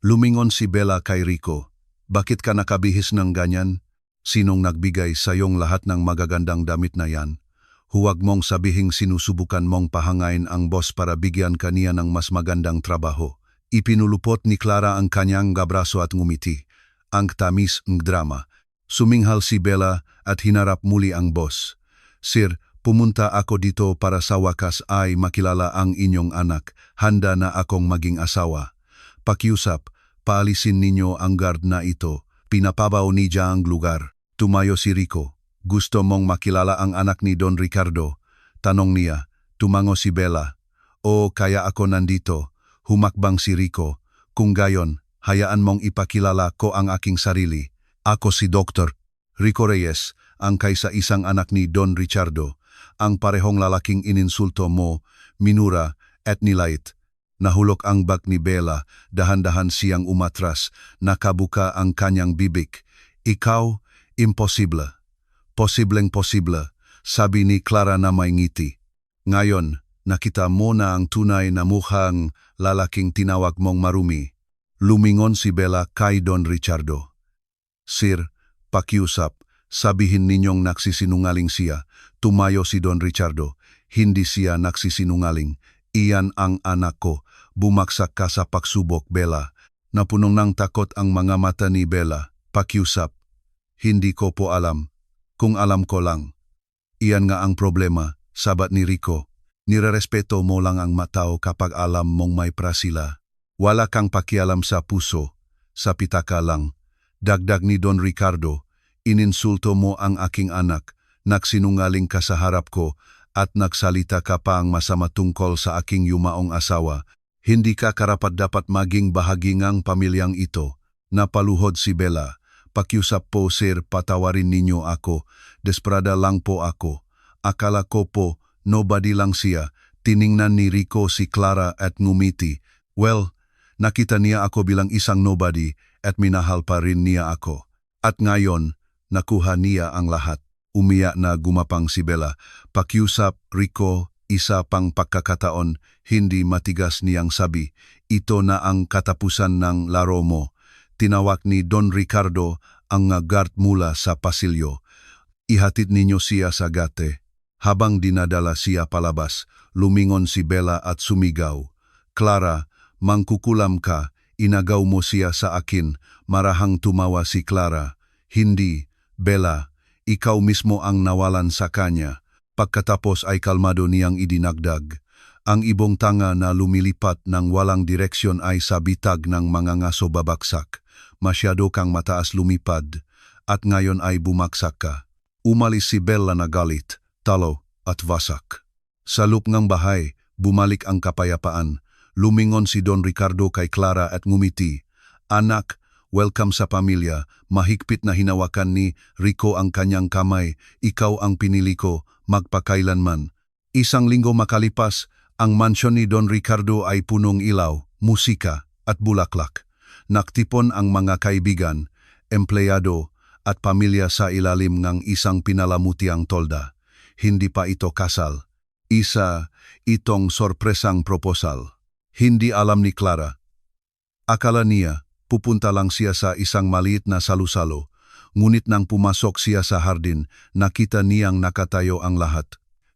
Lumingon si Bella kay Rico. Bakit ka nakabihis ng ganyan? Sinong nagbigay sa iyong lahat ng magagandang damit na yan? Huwag mong sabihing sinusubukan mong pahangain ang boss para bigyan kaniya ng mas magandang trabaho. Ipinulupot ni Clara ang kanyang gabraso at ngumiti. Ang tamis ng drama. Suminghal si Bella at hinarap muli ang boss. Sir, pumunta ako dito para sa wakas ay makilala ang inyong anak. Handa na akong maging asawa. Pakiusap, paalisin ninyo ang guard na ito. Pinapabaw ni Dia ang lugar. Tumayo si Rico. Gusto mong makilala ang anak ni Don Ricardo? Tanong niya. Tumango si Bella. O kaya ako nandito. Humakbang si Rico. Kung gayon, hayaan mong ipakilala ko ang aking sarili. Ako si Dr. Rico Reyes, ang kaisa-isang anak ni Don Richardo, ang parehong lalaking ininsulto mo, minura at nilait. Nahulog ang bag ni Bella, dahan-dahan siyang umatras, nakabuka ang kanyang bibig. Ikaw, imposible. Posibleng-posible, sabi ni Clara na may ngiti. Ngayon, nakita mo na ang tunay na mukhang lalaking tinawag mong marumi. Lumingon si Bella kay Don Richardo. Sir, pakiusap, sabihin ninyong nagsisinungaling siya. Tumayo si Don Richardo. Hindi siya nagsisinungaling. Iyan ang anak ko. Bumaksak ka sa pagsubok, Bella. Napunong ng takot ang mga mata ni Bella. Pakiusap. Hindi ko po alam. Kung alam ko lang. Iyan nga ang problema, sabat ni Rico. Nirerespeto mo lang ang matao kapag alam mong may prasila. Wala kang pakialam sa puso, sa pitaka lang. Dagdag ni Don Ricardo, ininsulto mo ang aking anak, nagsinungaling ka sa harap ko, at nagsalita ka pa ang masama tungkol sa aking yumaong asawa. Hindi ka karapat-dapat maging bahagi ng pamilyang ito. Napaluhod si Bella. Pakiusap po sir, patawarin ninyo ako. Desperada lang po ako. Akala ko po, nobody lang siya. Tiningnan ni Rico si Clara at ngumiti. Well, nakita niya ako bilang isang nobody at minahal pa rin niya ako. At ngayon, nakuha niya ang lahat. Umiyak na gumapang si Bella. Pakiusap, Rico, isa pang pagkakataon, hindi matigas niyang sabi. Ito na ang katapusan ng laro mo. Tinawag ni Don Ricardo ang guard mula sa pasilyo. Ihatid ninyo siya sa gate. Habang dinadala siya palabas, lumingon si Bella at sumigaw. Clara, mangkukulam ka, inagaw mo siya sa akin. Marahang tumawa si Clara. Hindi, Bella, ikaw mismo ang nawalan sa kanya. Pagkatapos ay kalmado niyang idinagdag. Ang ibong tanga na lumilipat ng walang direksyon ay sa bitag ng mga ngaso babaksak. Masyado kang mataas lumipad, at ngayon ay bumaksak ka. Umalis si Bella na galit, talo at wasak. Sa loob ng bahay, bumalik ang kapayapaan. Lumingon si Don Ricardo kay Clara at ngumiti. Anak, welcome sa pamilya. Mahigpit na hinawakan ni Rico ang kanyang kamay. Ikaw ang pinili ko, magpakailanman. Isang linggo makalipas, ang mansyon ni Don Ricardo ay punong ilaw, musika at bulaklak. Naktipon ang mga kaibigan, empleyado at pamilya sa ilalim ng isang pinalamutiang tolda. Hindi pa ito kasal. Isa itong sorpresang proposal. Hindi alam ni Clara. Akala niya, pupunta lang siya sa isang maliit na salusalo. Ngunit nang pumasok siya sa hardin, nakita niyang nakatayo ang lahat.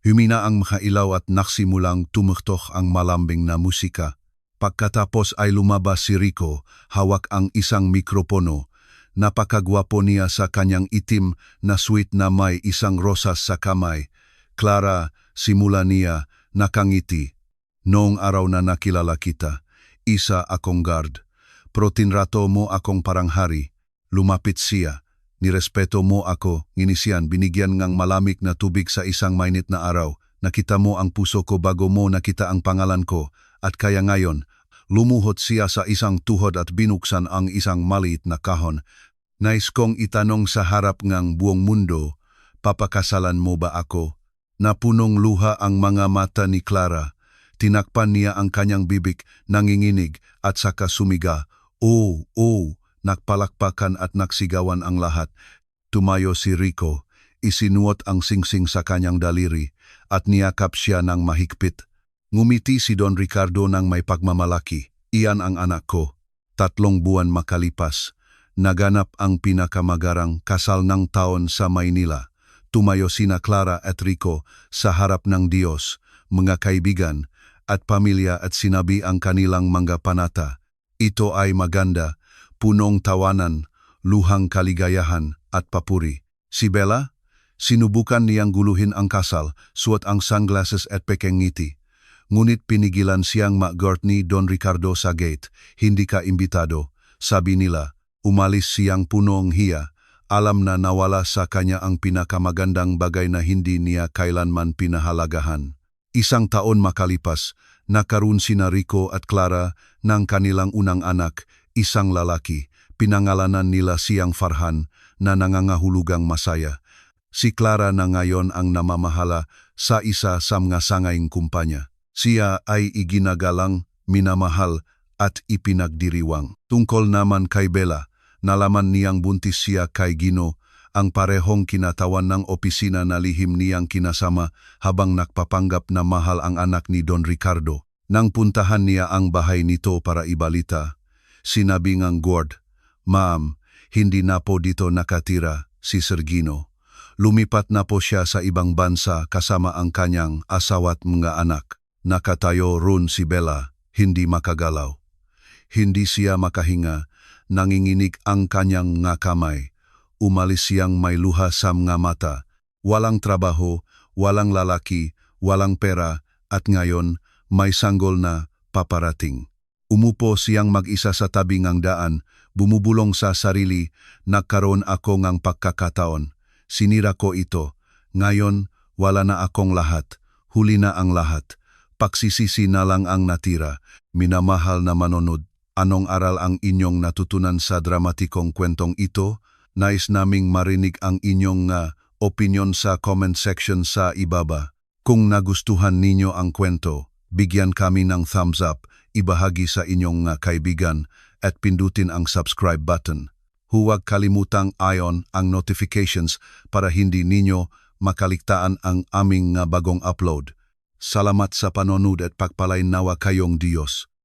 Humina ang mga ilaw at naksimulang tumuktok ang malambing na musika. Pagkatapos ay lumabas si Rico, hawak ang isang mikropono. Napakagwapo niya sa kanyang itim na suit na may isang rosas sa kamay. Clara, simula niya, nakangiti. Noong araw na nakilala kita, isa akong guard. Protinrato mo akong parang hari. Lumapit siya. Nirespeto mo ako, nginisian, binigyan ngang malamig na tubig sa isang mainit na araw. Nakita mo ang puso ko bago mo nakita ang pangalan ko. At kaya ngayon, lumuhod siya sa isang tuhod at binuksan ang isang maliit na kahon. Nais kong itanong sa harap ng buong mundo, papakasalan mo ba ako? Napunong luha ang mga mata ni Clara. Tinakpan niya ang kanyang bibig, nanginginig at saka sumiga. Oh, oh! Nakpalakpakan at naksigawan ang lahat. Tumayo si Rico, isinuot ang singsing sa kanyang daliri at niyakap siya ng mahigpit. Ngumiti si Don Ricardo ng may pagmamalaki. Iyan ang anak ko. 3 buwan makalipas, naganap ang pinakamagarang kasal ng taon sa Maynila. Tumayo sina Clara at Rico sa harap ng Diyos, mga kaibigan at pamilya at sinabi ang kanilang mga panata. Ito ay maganda, punong tawanan, luhang kaligayahan at papuri. Si Bella, sinubukan niyang guluhin ang kasal, suot ang sunglasses at pekeng ngiti. Ngunit pinigilan siyang mag-guard ni Don Ricardo sa gate. Hindi ka imbitado, sabi nila. Umalis siyang punong hiya. Alam na nawala sa kanya ang pinakamagandang bagay na hindi niya kailanman pinahalagahan. 1 taon makalipas, nakaroon sina Rico at Clara ng kanilang unang anak, isang lalaki. pinangalanan nila siyang Farhan na nangangahulugang masaya. Si Clara na ngayon ang namamahala sa isa sa mga sangaing kumpanya. Siya ay iginagalang, minamahal at ipinagdiriwang. Tungkol naman kay Bella, nalaman niyang buntis siya kay Gino, ang parehong kinatawan ng opisina na lihim niyang kinasama habang nakpapanggap na mahal ang anak ni Don Ricardo. Nang puntahan niya ang bahay nito para ibalita, sinabi ngang Gord, "Ma'am, hindi na po dito nakatira si Sir Gino. Lumipat na po siya sa ibang bansa kasama ang kanyang asawa't mga anak." Nakatayo roon si Bella, hindi makagalaw. Hindi siya makahinga, nanginginig ang kanyang nga kamay. Umalis siyang may luha sa mga mata. Walang trabaho, walang lalaki, walang pera, at ngayon may sanggol na paparating. Umupo siyang mag-isa sa tabing ng daan, bumubulong sa sarili, "Nagkaroon ako ng pagkakataon. Sinira ko ito. Ngayon, wala na akong lahat. Huli na ang lahat. Pagsisisi na lang ang natira." Minamahal na manonood, anong aral ang inyong natutunan sa dramatikong kwentong ito? Nais naming marinig ang inyong opinion sa comment section sa ibaba. Kung nagustuhan ninyo ang kwento, bigyan kami ng thumbs up, ibahagi sa inyong kaibigan, at pindutin ang subscribe button. Huwag kalimutang i-on ang notifications para hindi ninyo makaligtaan ang aming bagong upload. Salamat sa panonood at pagpalain nawa kayong Diyos.